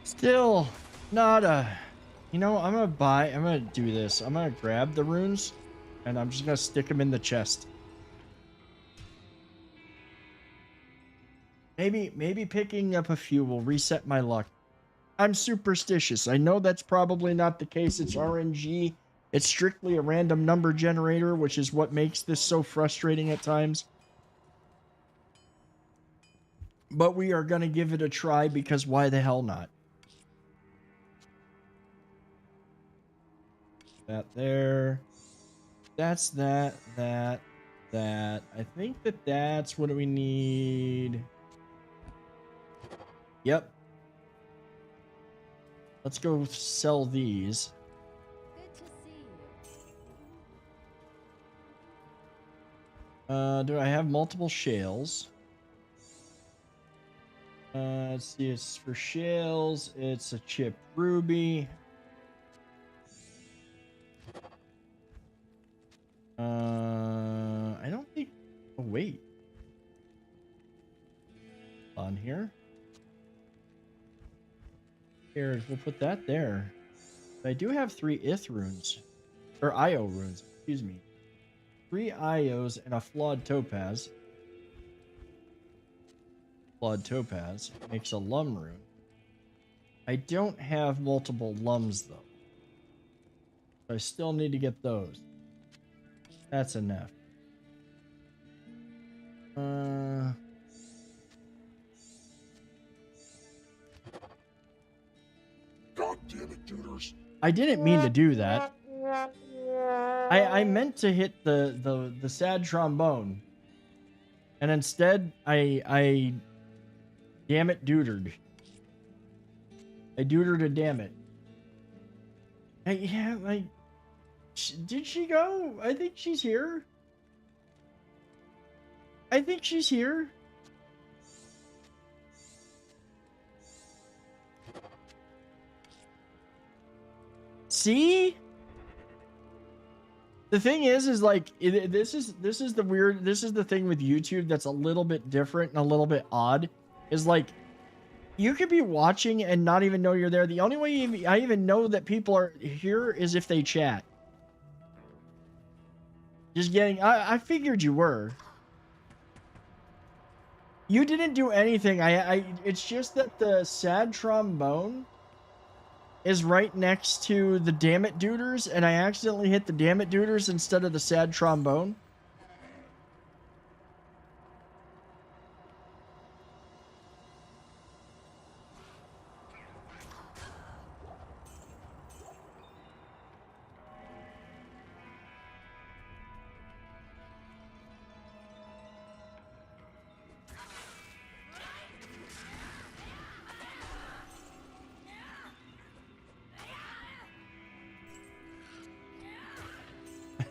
Still not a. You know, I'm gonna do this. I'm gonna grab the runes and I'm just gonna stick them in the chest. Maybe picking up a few will reset my luck. I'm superstitious. I know that's probably not the case. It's RNG. It's strictly a random number generator, which is what makes this so frustrating at times. But we are going to give it a try because why the hell not? That there. That's that. I think that's what we need. Yep. Let's go sell these. Good to see you. Do I have multiple shales? Let's see, it's for shales. It's a chipped ruby. I don't think. Oh wait. On here. Here, we'll put that there. I do have 3 ith runes, or io runes. Excuse me. 3 ios and a flawed topaz. Flawed topaz makes a lum rune. I don't have multiple lums though. So I still need to get those. That's enough. God damn it, duders. I didn't mean to do that. I meant to hit the sad trombone. And instead I damn it dudered. I dudered a damn it. Yeah, like did she go? I think she's here. I think she's here. See? The thing is like this is the thing with YouTube that's a little bit different and a little bit odd. Is like you could be watching and not even know you're there. The only way I even know that people are here is if they chat. Just getting. I figured you were. You didn't do anything. It's just that the sad trombone is right next to the damn it duders, and I accidentally hit the damn it duders instead of the sad trombone.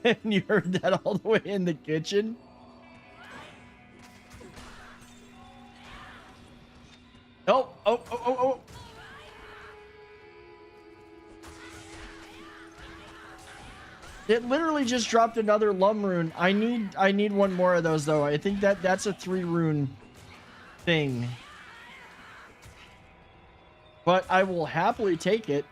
And you heard that all the way in the kitchen? Oh. It literally just dropped another lum rune. I need one more of those though. I think that's a 3 rune thing. But I will happily take it.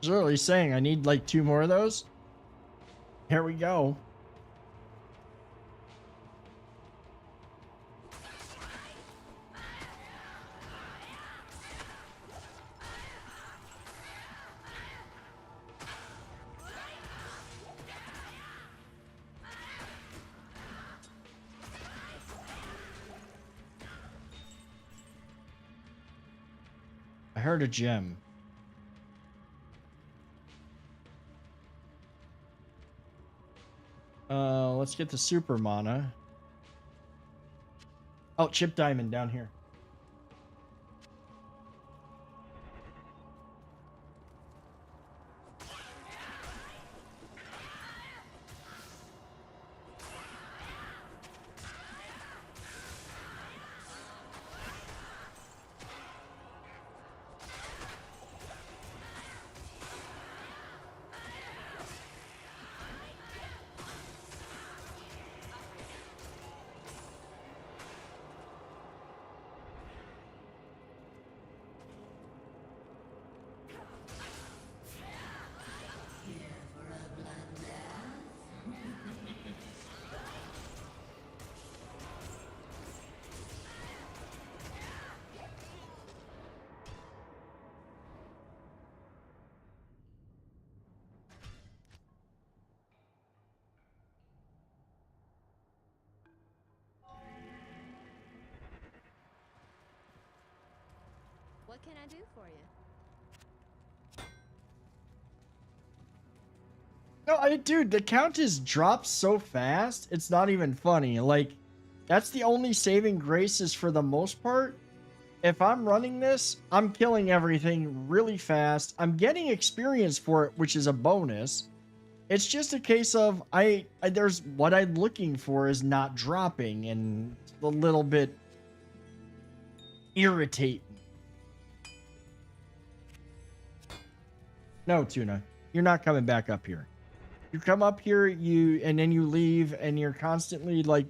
Literally saying I need like 2 more of those. Here we go. I heard a gem. Let's get the super mana. Oh, chip diamond down here. What can I do for you? No, dude, the Countess drops so fast, it's not even funny. Like, that's the only saving graces for the most part. If I'm running this, I'm killing everything really fast. I'm getting experience for it, which is a bonus. It's just a case of there's what I'm looking for is not dropping, and it's a little bit irritating. No, Tuna, you're not coming back up here. You come up here, and then you leave, and you're constantly like,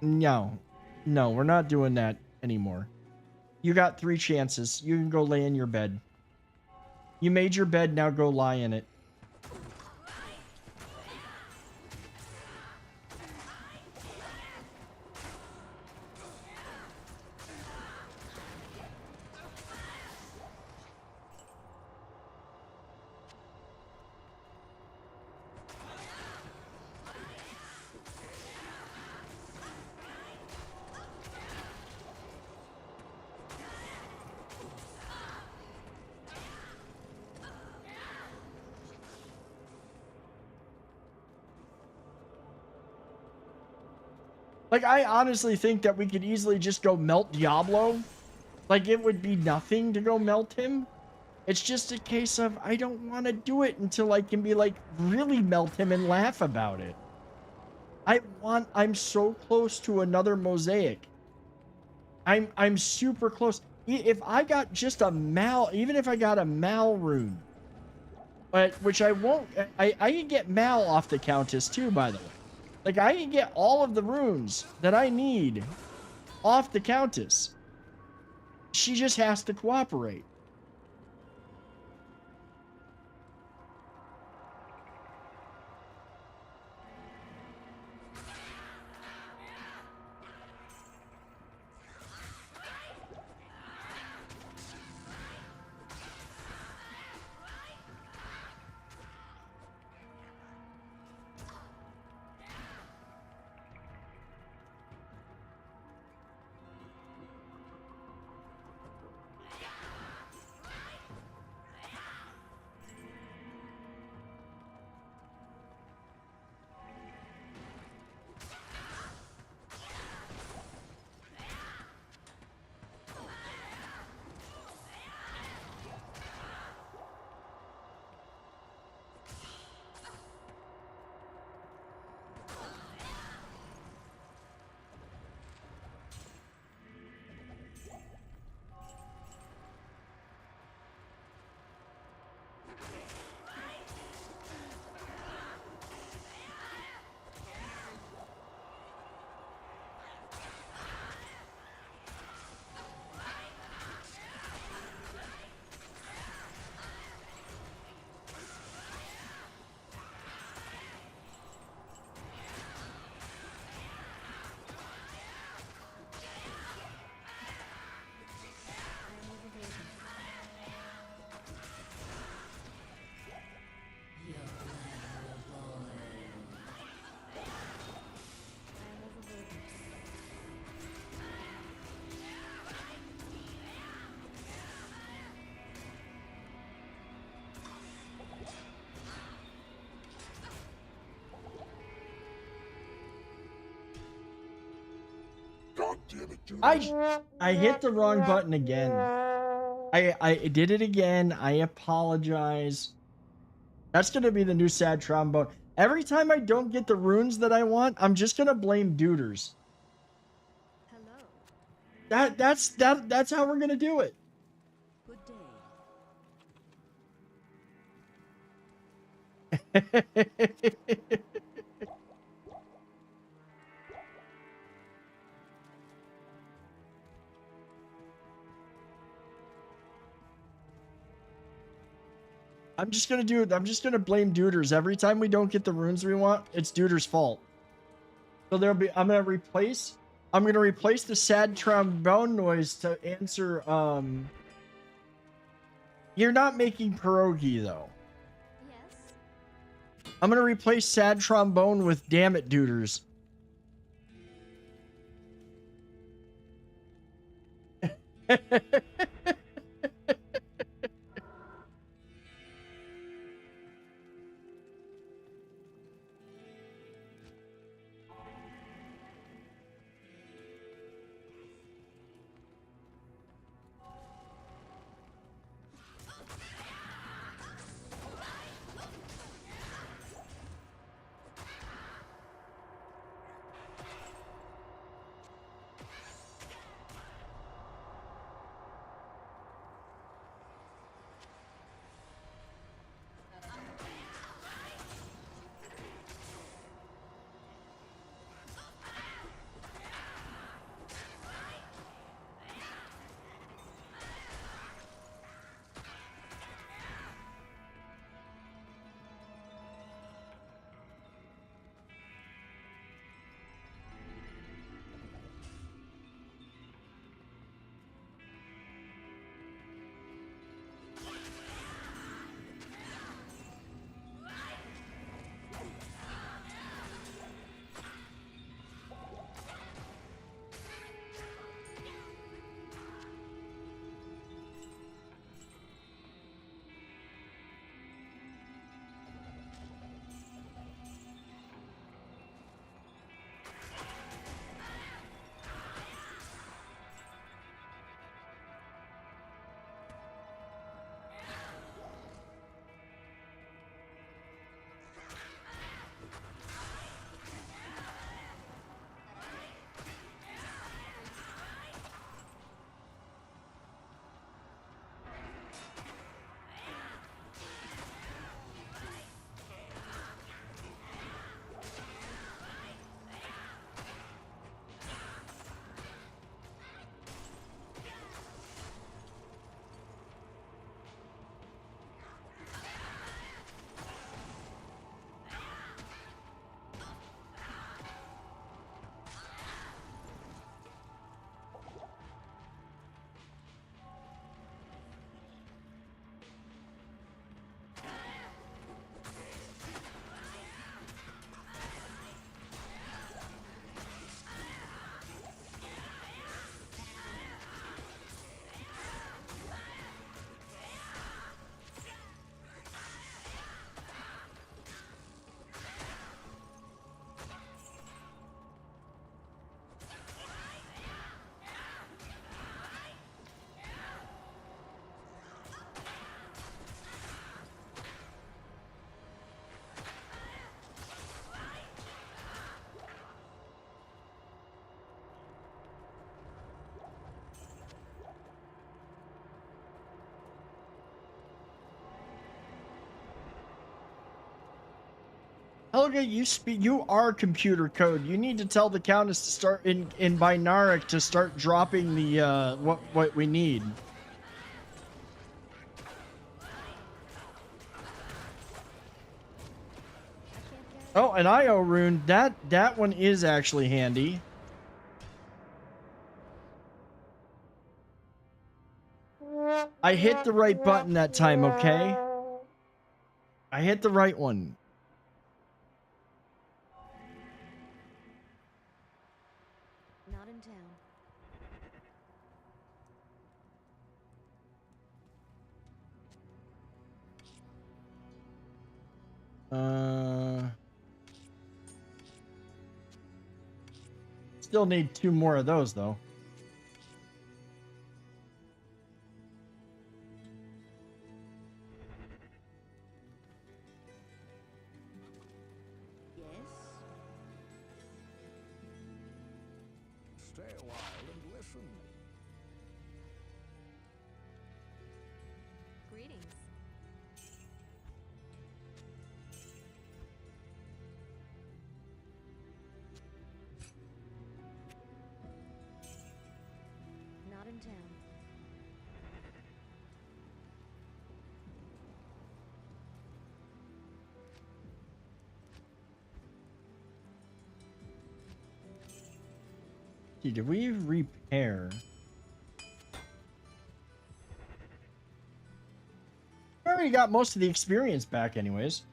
no, we're not doing that anymore. You got 3 chances. You can go lay in your bed. You made your bed, now go lie in it. Like, I honestly think that we could easily just go melt Diablo. Like, it would be nothing to go melt him. It's just a case of I don't want to do it until I can be like, really melt him and laugh about it. I'm so close to another Mosaic. I'm super close. If I got just a Mal, even if I got a Mal rune, but which I won't, I can get Mal off the Countess too, by the way. Like, I can get all of the runes that I need off the Countess. She just has to cooperate. God damn it, dude. I hit the wrong button again. I did it again. I apologize. That's gonna be the new sad trombone. Every time I don't get the runes that I want, I'm just gonna blame Duders. Hello. That's how we're gonna do it. Good day. I'm just gonna blame Duders. Every time we don't get the runes we want, it's Duders' fault. So I'm gonna replace the sad trombone noise to answer, you're not making pierogi though. Yes. I'm gonna replace sad trombone with damn it, Duders. Helga, you are computer code. You need to tell the Countess to start in Binaric to start dropping the what we need. Oh, an IO rune. That one is actually handy. I hit the right button that time, okay? I hit the right one. Not in town. Still need 2 more of those though. Yes. Stay a while and listen. Greetings. Not in town. See, did we repair? We already got most of the experience back anyways.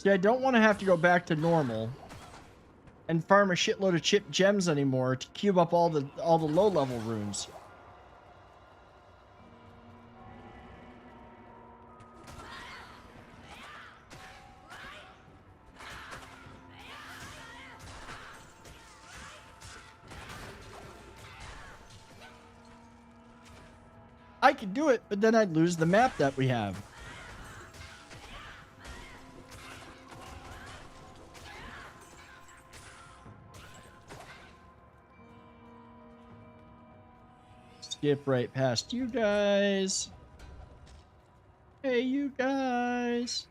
See, I don't want to have to go back to normal and farm a shitload of chip gems anymore to cube up all the low level runes. I could do it, but then I'd lose the map that we have. Skip right past you guys. Hey, you guys.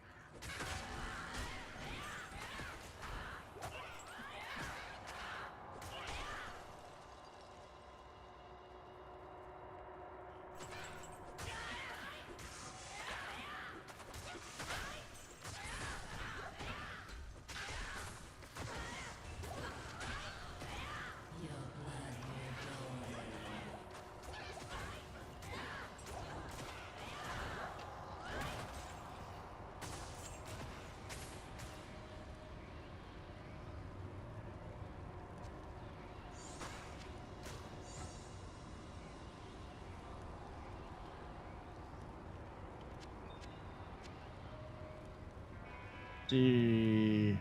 See.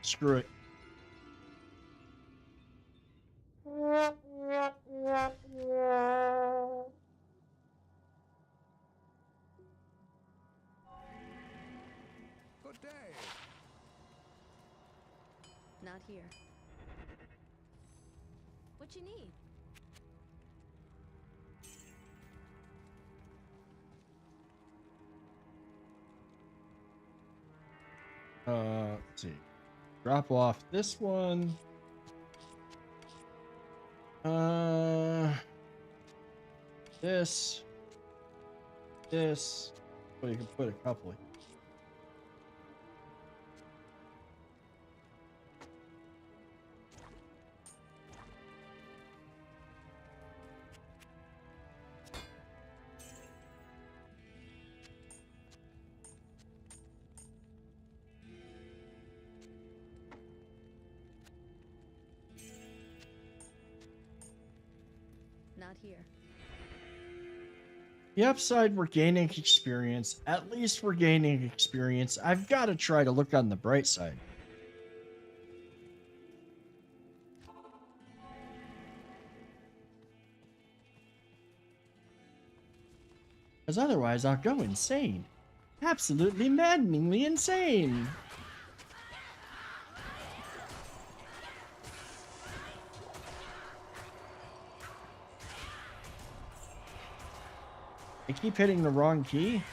Screw it. Good day. Not here. What you need? Let's see. Drop off this one. This. Well, you can put a couple. Not here. The upside, we're gaining experience. At least we're gaining experience. I've got to try to look on the bright side. Because otherwise I'll go insane. Absolutely maddeningly insane. I keep hitting the wrong key.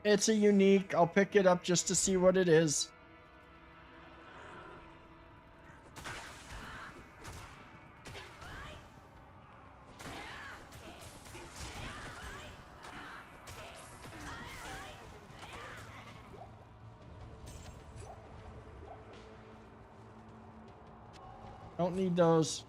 It's a unique. I'll pick it up just to see what it is. Don't need those.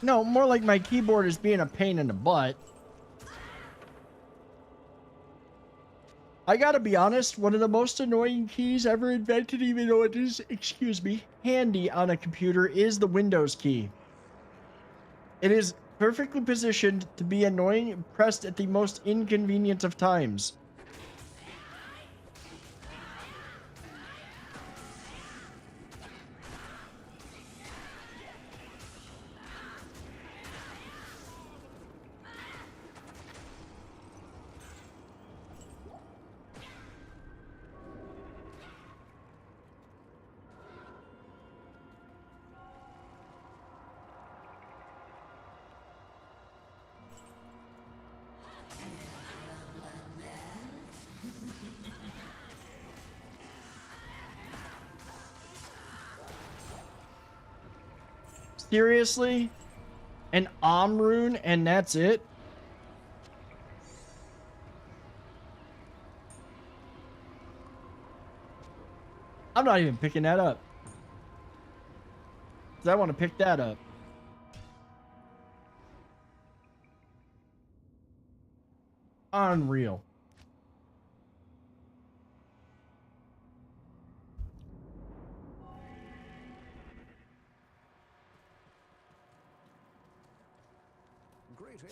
No, more like my keyboard is being a pain in the butt. I gotta be honest, one of the most annoying keys ever invented, even though it is, excuse me, handy on a computer, is the Windows key. It is perfectly positioned to be annoying and pressed at the most inconvenient of times. Seriously? An rune and that's it? I'm not even picking that up. 'Cause I want to pick that up. Unreal. Greetings.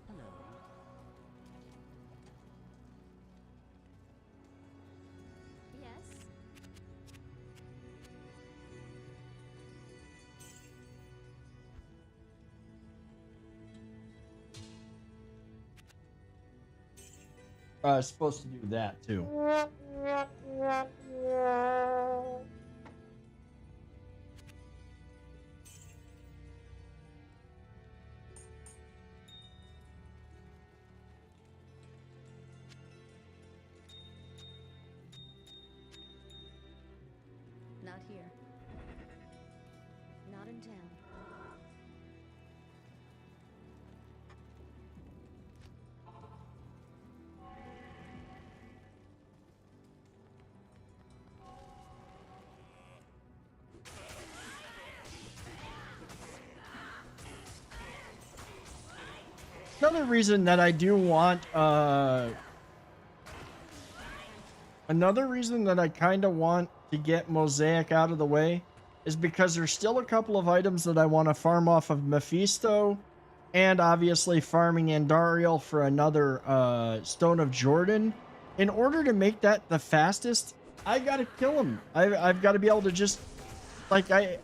Hello. Yes? Supposed to do that too. Not here. Not in town. Another reason that I do want, another reason that I kind of want to get Mosaic out of the way is because there's still a couple of items that I want to farm off of Mephisto, and obviously farming Andariel for another Stone of Jordan. In order to make that the fastest, I gotta kill him. I've got to be able to just, like, I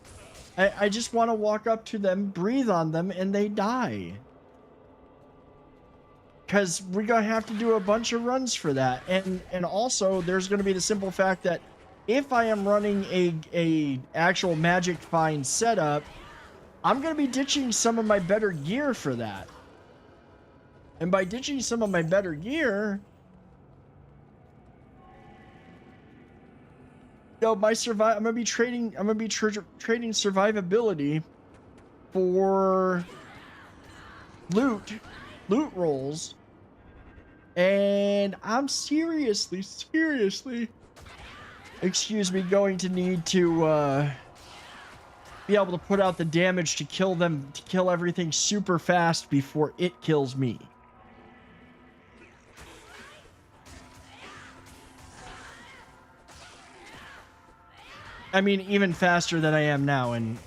just want to walk up to them, breathe on them, and they die. Because we're going to have to do a bunch of runs for that. And also, there's going to be the simple fact that if I am running a actual Magic Find setup, I'm going to be ditching some of my better gear for that. And by ditching some of my better gear, I'm going to be trading trading survivability for loot rolls. And I'm seriously, excuse me, going to need to be able to put out the damage to kill them, to kill everything super fast before it kills me. I mean, even faster than I am now, and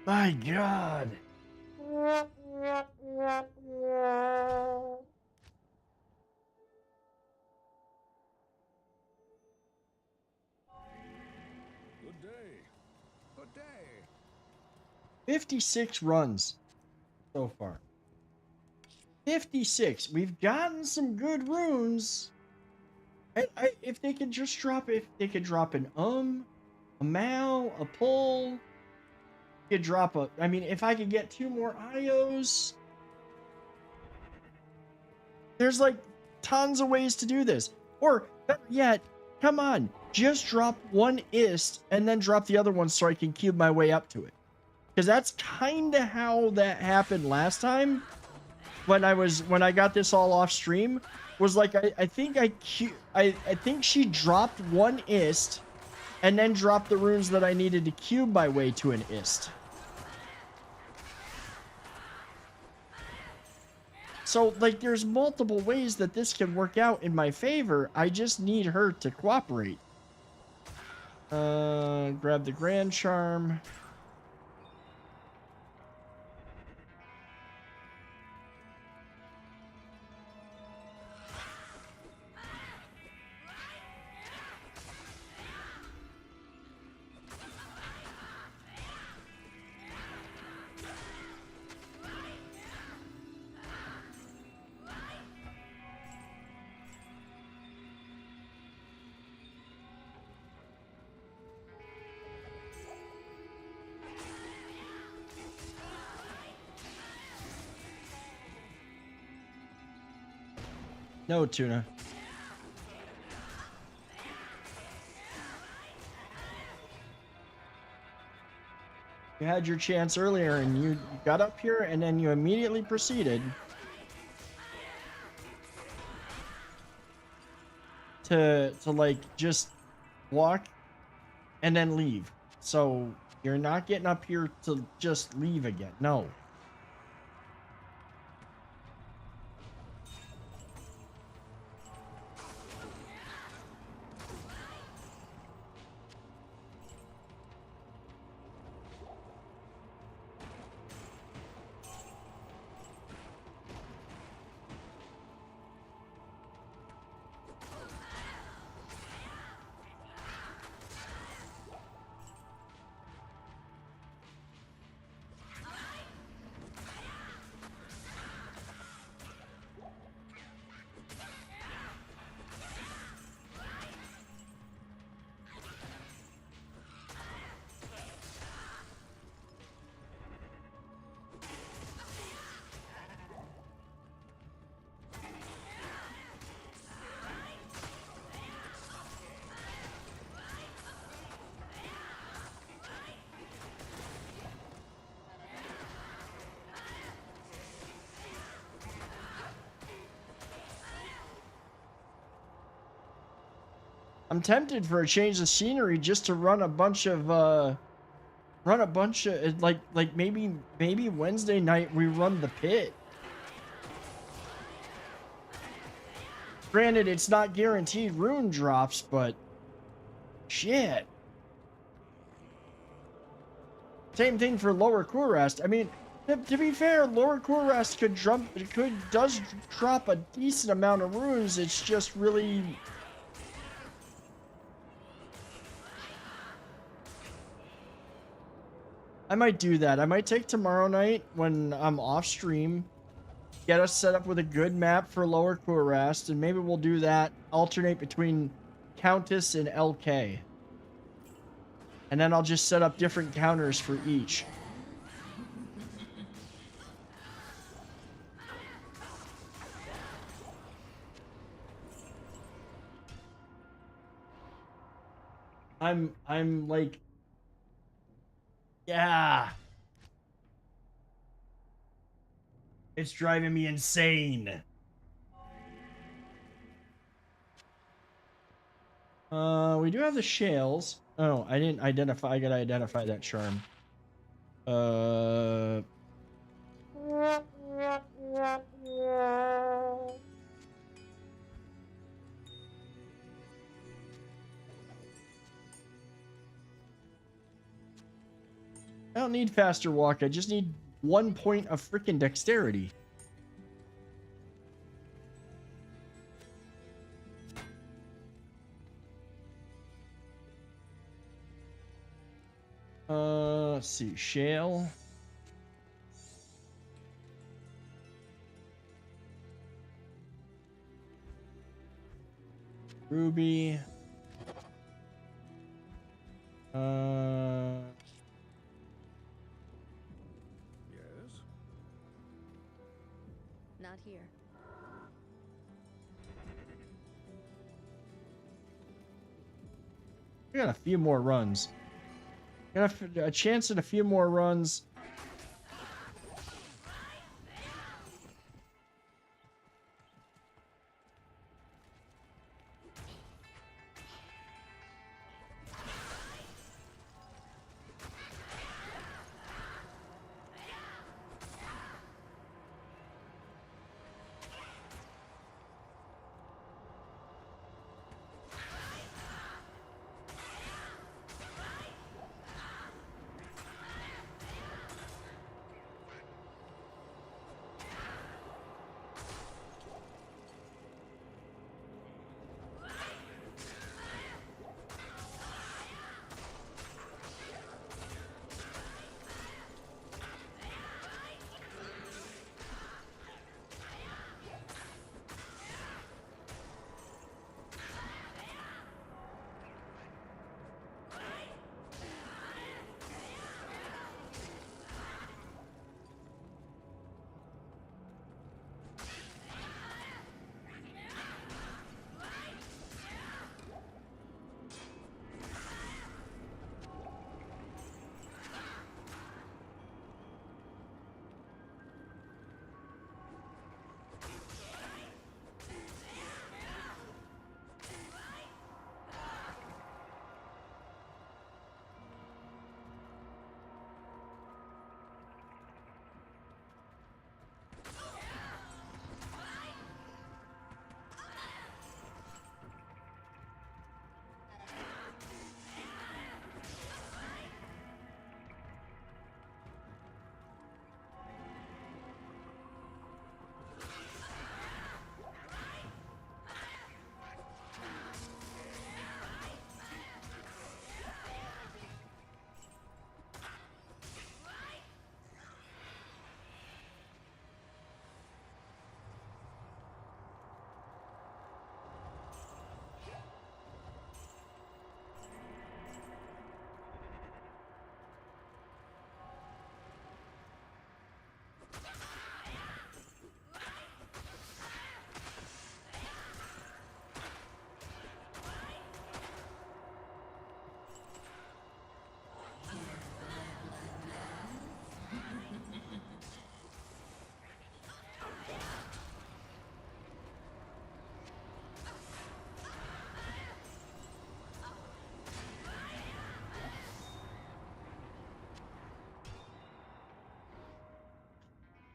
my God. Good day. Good day. 56 runs so far. 56. We've gotten some good runes. If they could just drop, if they could drop an a Mal, a pull, could drop a, I mean, if I could get 2 more IOs, there's like tons of ways to do this. Or better yet, come on, just drop 1 ist and then drop the other one so I can cube my way up to it. Because that's kind of how that happened last time. when I got this all off stream was like I think she dropped one ist and then dropped the runes that I needed to cube my way to an ist. So like there's multiple ways that this can work out in my favor. I just need her to cooperate. Grab the Grand Charm. No, Tuna. You had your chance earlier and you got up here and then you immediately proceeded to like just walk and then leave. So you're not getting up here to just leave again. No. I'm tempted for a change of scenery just to run a bunch of like maybe Wednesday night we run the pit. Granted, it's not guaranteed rune drops, but shit. Same thing for Lower Kurrast. I mean, to be fair, Lower Kurrast does drop a decent amount of runes. It's just really. I might do that. I might take tomorrow night when I'm off stream, get us set up with a good map for Lower Kurrast, and maybe we'll do that, alternate between Countess and LK. And then I'll just set up different counters for each. I'm like, yeah. It's driving me insane. We do have the shales. Oh, I didn't identify. I gotta identify that charm. I don't need faster walk. I just need 1 point of freaking dexterity. Let's see. Shale. Ruby. Not here. We got a few more runs. Got a chance at a few more runs.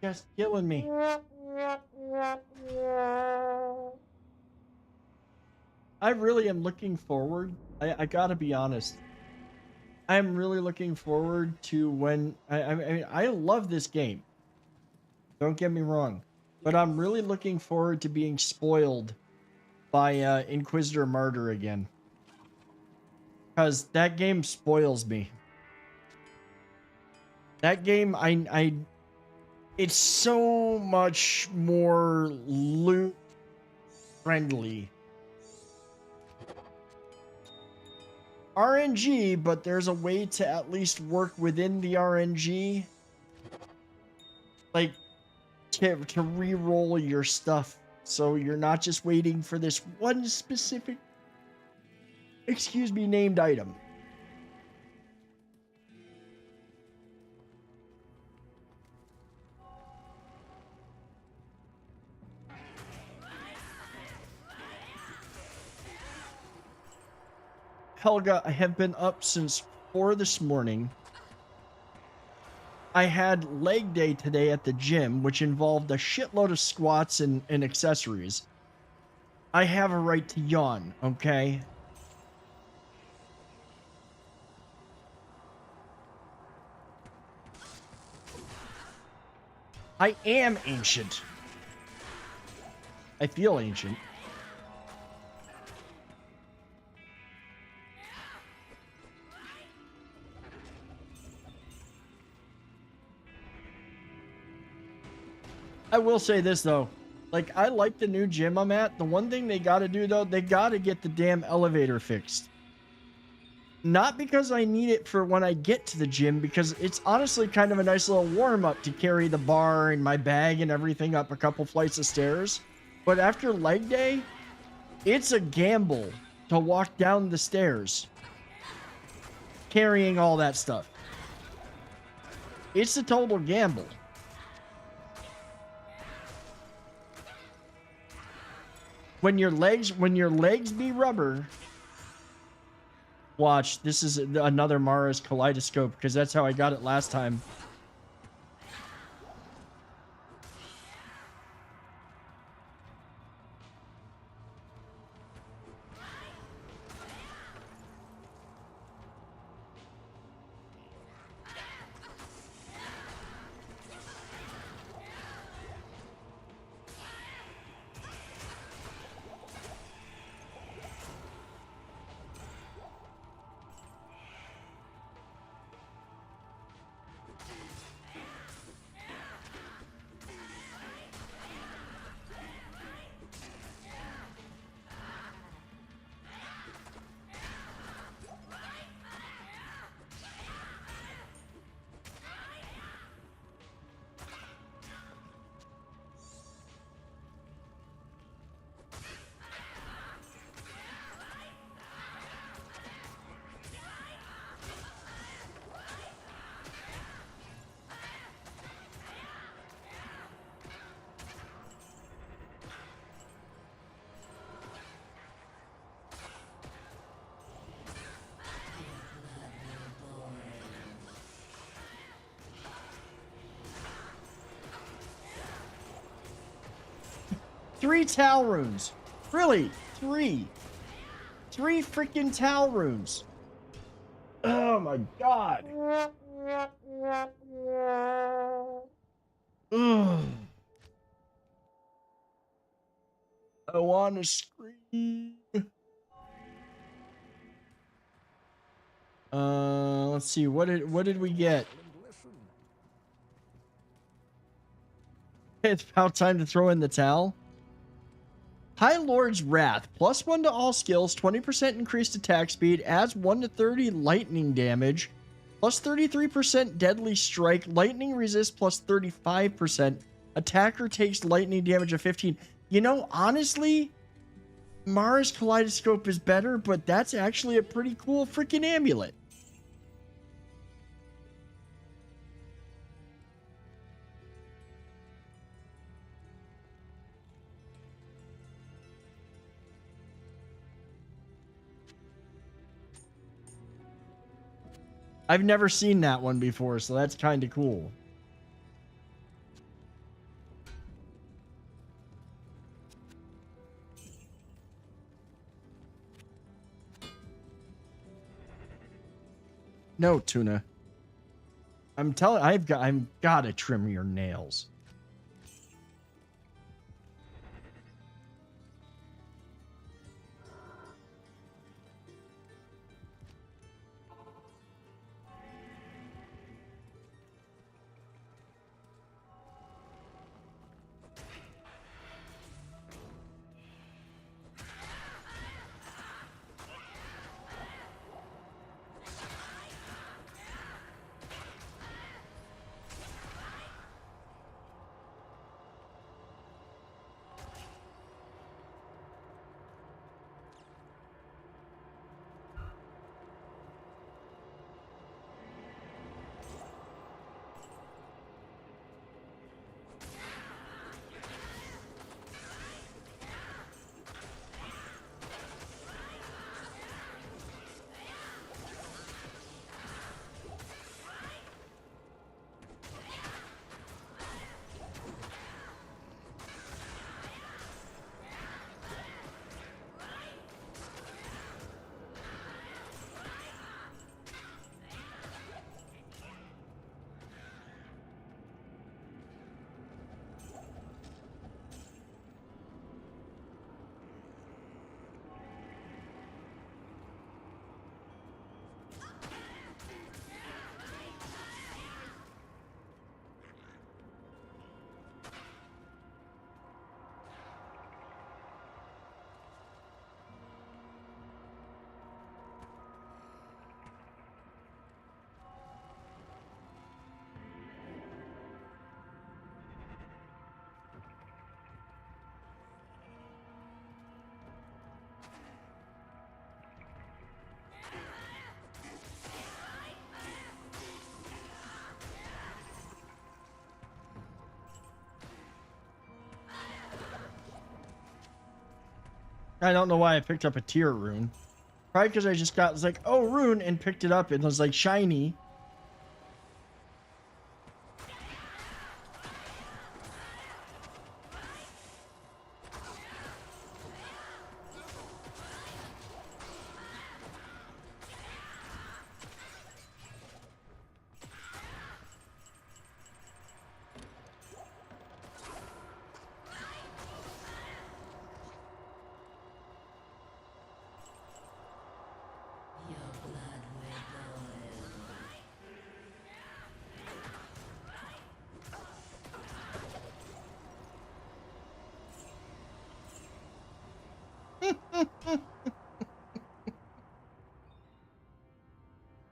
podcast killing me. I really am looking forward. I gotta be honest. I am really looking forward to when I love this game. Don't get me wrong, but I'm really looking forward to being spoiled by Inquisitor Martyr again, because that game spoils me. That game, it's so much more loot friendly. RNG, but there's a way to at least work within the RNG, like to re-roll your stuff, so you're not just waiting for this one specific, named item. Helga, I have been up since 4 this morning. I had leg day today at the gym, which involved a shitload of squats and accessories. I have a right to yawn, okay? I am ancient. I feel ancient. I will say this though, like, I like the new gym I'm at. The one thing they gotta do though, they gotta get the damn elevator fixed. Not because I need it for when I get to the gym, because it's honestly kind of a nice little warm-up to carry the bar and my bag and everything up a couple flights of stairs. But after leg day, it's a gamble to walk down the stairs carrying all that stuff. It's a total gamble. When your legs be rubber. Watch, this is another Mara's kaleidoscope, because that's how I got it last time. Three towel runes. Really? Three freaking towel runes. Oh my god. Ugh. I want to scream. Let's see. What did we get? It's about time to throw in the towel. High Lord's Wrath. +1 to all skills. 20% increased attack speed. Adds 1 to 30 lightning damage. +33% deadly strike. Lightning resist +35%. Attacker takes lightning damage of 15. You know, honestly, Mara's Kaleidoscope is better, but that's actually a pretty cool freaking amulet. I've never seen that one before, so that's kind of cool. No, Tuna. I'm gotta trim your nails. I don't know why I picked up a tier rune. Probably because I just got, it's like, oh, rune, and picked it up and it was like shiny.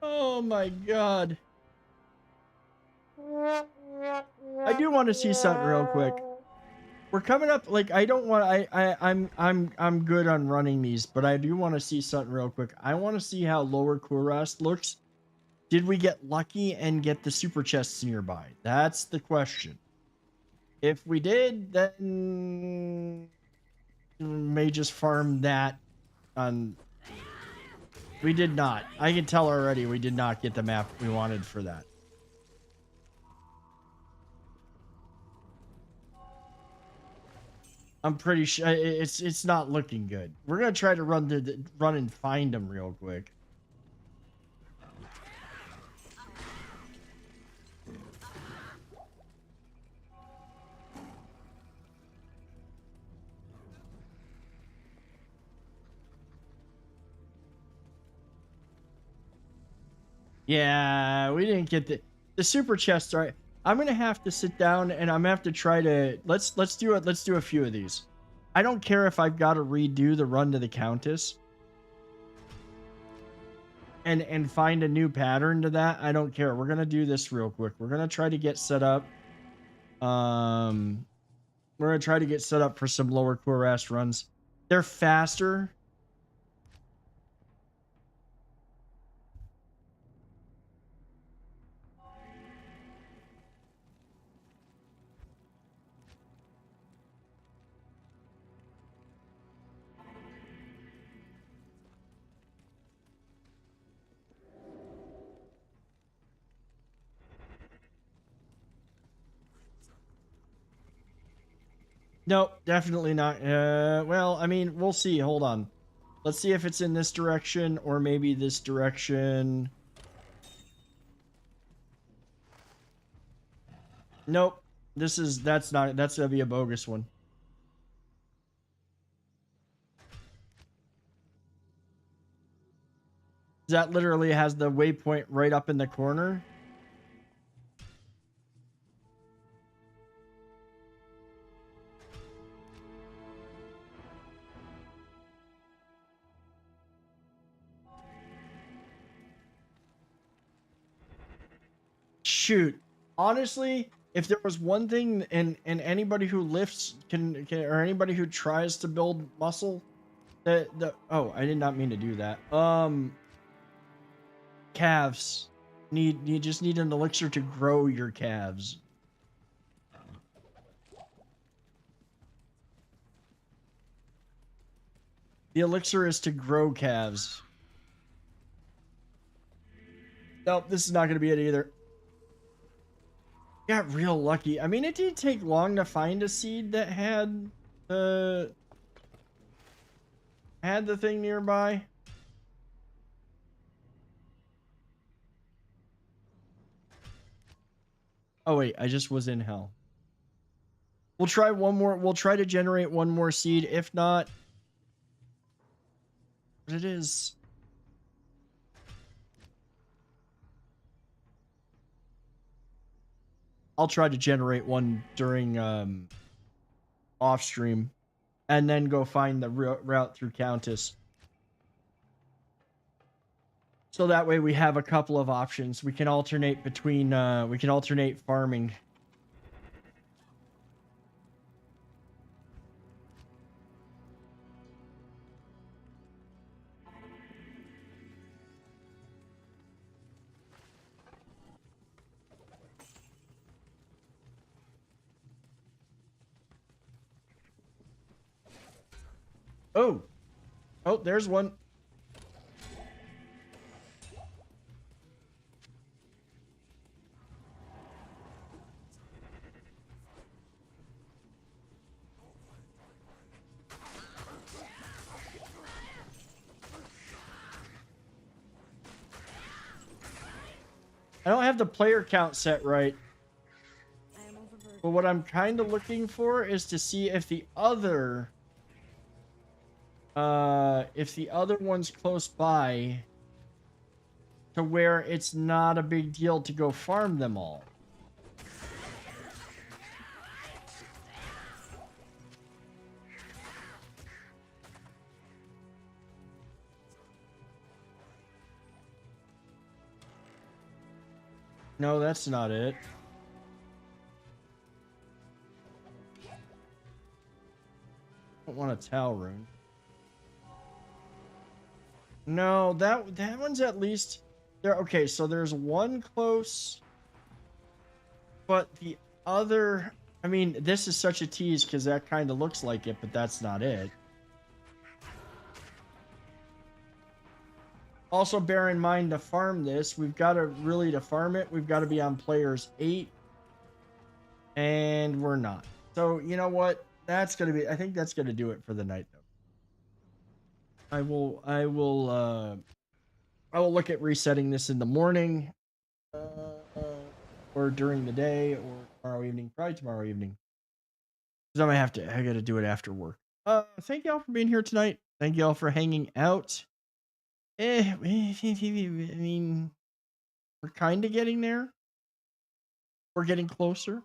Oh my god. I do want to see something real quick. We're coming up, like, I don't want, I'm good on running these, but I do want to see something real quick. I want to see how Lower Kurast looks. Did we get lucky and get the super chests nearby? That's the question. If we did, then we may just farm that on. We did not. I can tell already we did not get the map we wanted for that. I'm pretty sure it's not looking good. We're gonna try to run and find them real quick. Yeah, we didn't get the super chest. All right, I'm gonna have to sit down and I'm gonna have to try to let's do it. Let's do a few of these. I don't care if I've got to redo the run to the Countess and find a new pattern to that. I don't care. We're gonna do this real quick. We're gonna try to get set up. We're gonna try to get set up for some Lower Kurast runs. They're faster. No, definitely not. Well, I mean, we'll see. Hold on. Let's see if it's in this direction or maybe this direction. Nope. That's gonna be a bogus one. That literally has the waypoint right up in the corner. Shoot. Honestly, if there was one thing, and anybody who lifts can or anybody who tries to build muscle, oh, I did not mean to do that. Calves you just need an elixir to grow your calves. The elixir is to grow calves. Nope, this is not going to be it either. Got real lucky. I mean, it didn't take long to find a seed that had the thing nearby. Oh wait, I just was in hell. We'll try one more. We'll try to generate one more seed. If not, what it is. I'll try to generate one during off stream, and then go find the route through Countess. So that way we have a couple of options. We can alternate between farming. Oh, there's one. I don't have the player count set right. But what I'm kind of looking for is to see if the other one's close by to where it's not a big deal to go farm them all. No, that's not it. I don't want a towel rune. No, that one's at least there. Okay, so there's one close, but the other, I mean, this is such a tease because that kind of looks like it, but that's not it. Also, bear in mind to farm this, we've got to farm it, we've got to be on players 8, and we're not. So, you know what? That's going to be, I think that's going to do it for the night, though. I will look at resetting this in the morning, or during the day, or tomorrow evening, probably tomorrow evening. Because I got to do it after work. Thank y'all for being here tonight. Thank y'all for hanging out. I mean, we're kind of getting there. We're getting closer.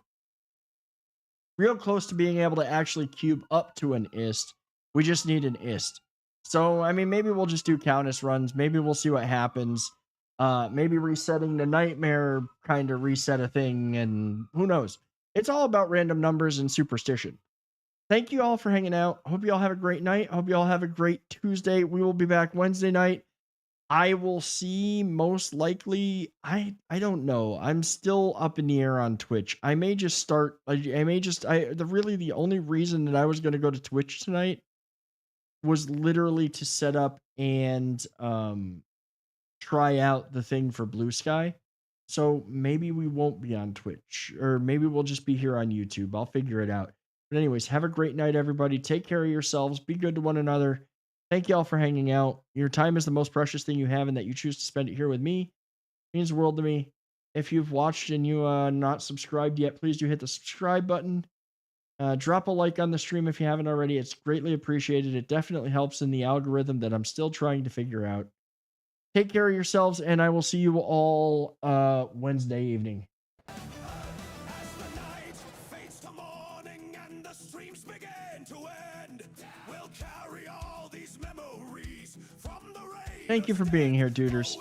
Real close to being able to actually cube up to an ist. We just need an ist. So, I mean, maybe we'll just do Countess runs. Maybe we'll see what happens. Maybe resetting the nightmare kind of reset a thing, and who knows? It's all about random numbers and superstition. Thank you all for hanging out. Hope you all have a great night. Hope you all have a great Tuesday. We will be back Wednesday night. I will see most likely. I don't know. I'm still up in the air on Twitch. I may just start. The only reason that I was going to go to Twitch tonight was literally to set up and try out the thing for Blue Sky. So maybe we won't be on Twitch, or maybe we'll just be here on YouTube. I'll figure it out. But anyways, have a great night, everybody. Take care of yourselves. Be good to one another. Thank you all for hanging out. Your time is the most precious thing you have, and that you choose to spend it here with me means the world to me. If you've watched and you not subscribed yet, please do hit the subscribe button. Drop a like on the stream if you haven't already. It's greatly appreciated. It definitely helps in the algorithm that I'm still trying to figure out. Take care of yourselves, and I will see you all Wednesday evening. As the night fades to morning and the streams begin to end, we'll carry all these memories from the rain. Thank you for being here, duders.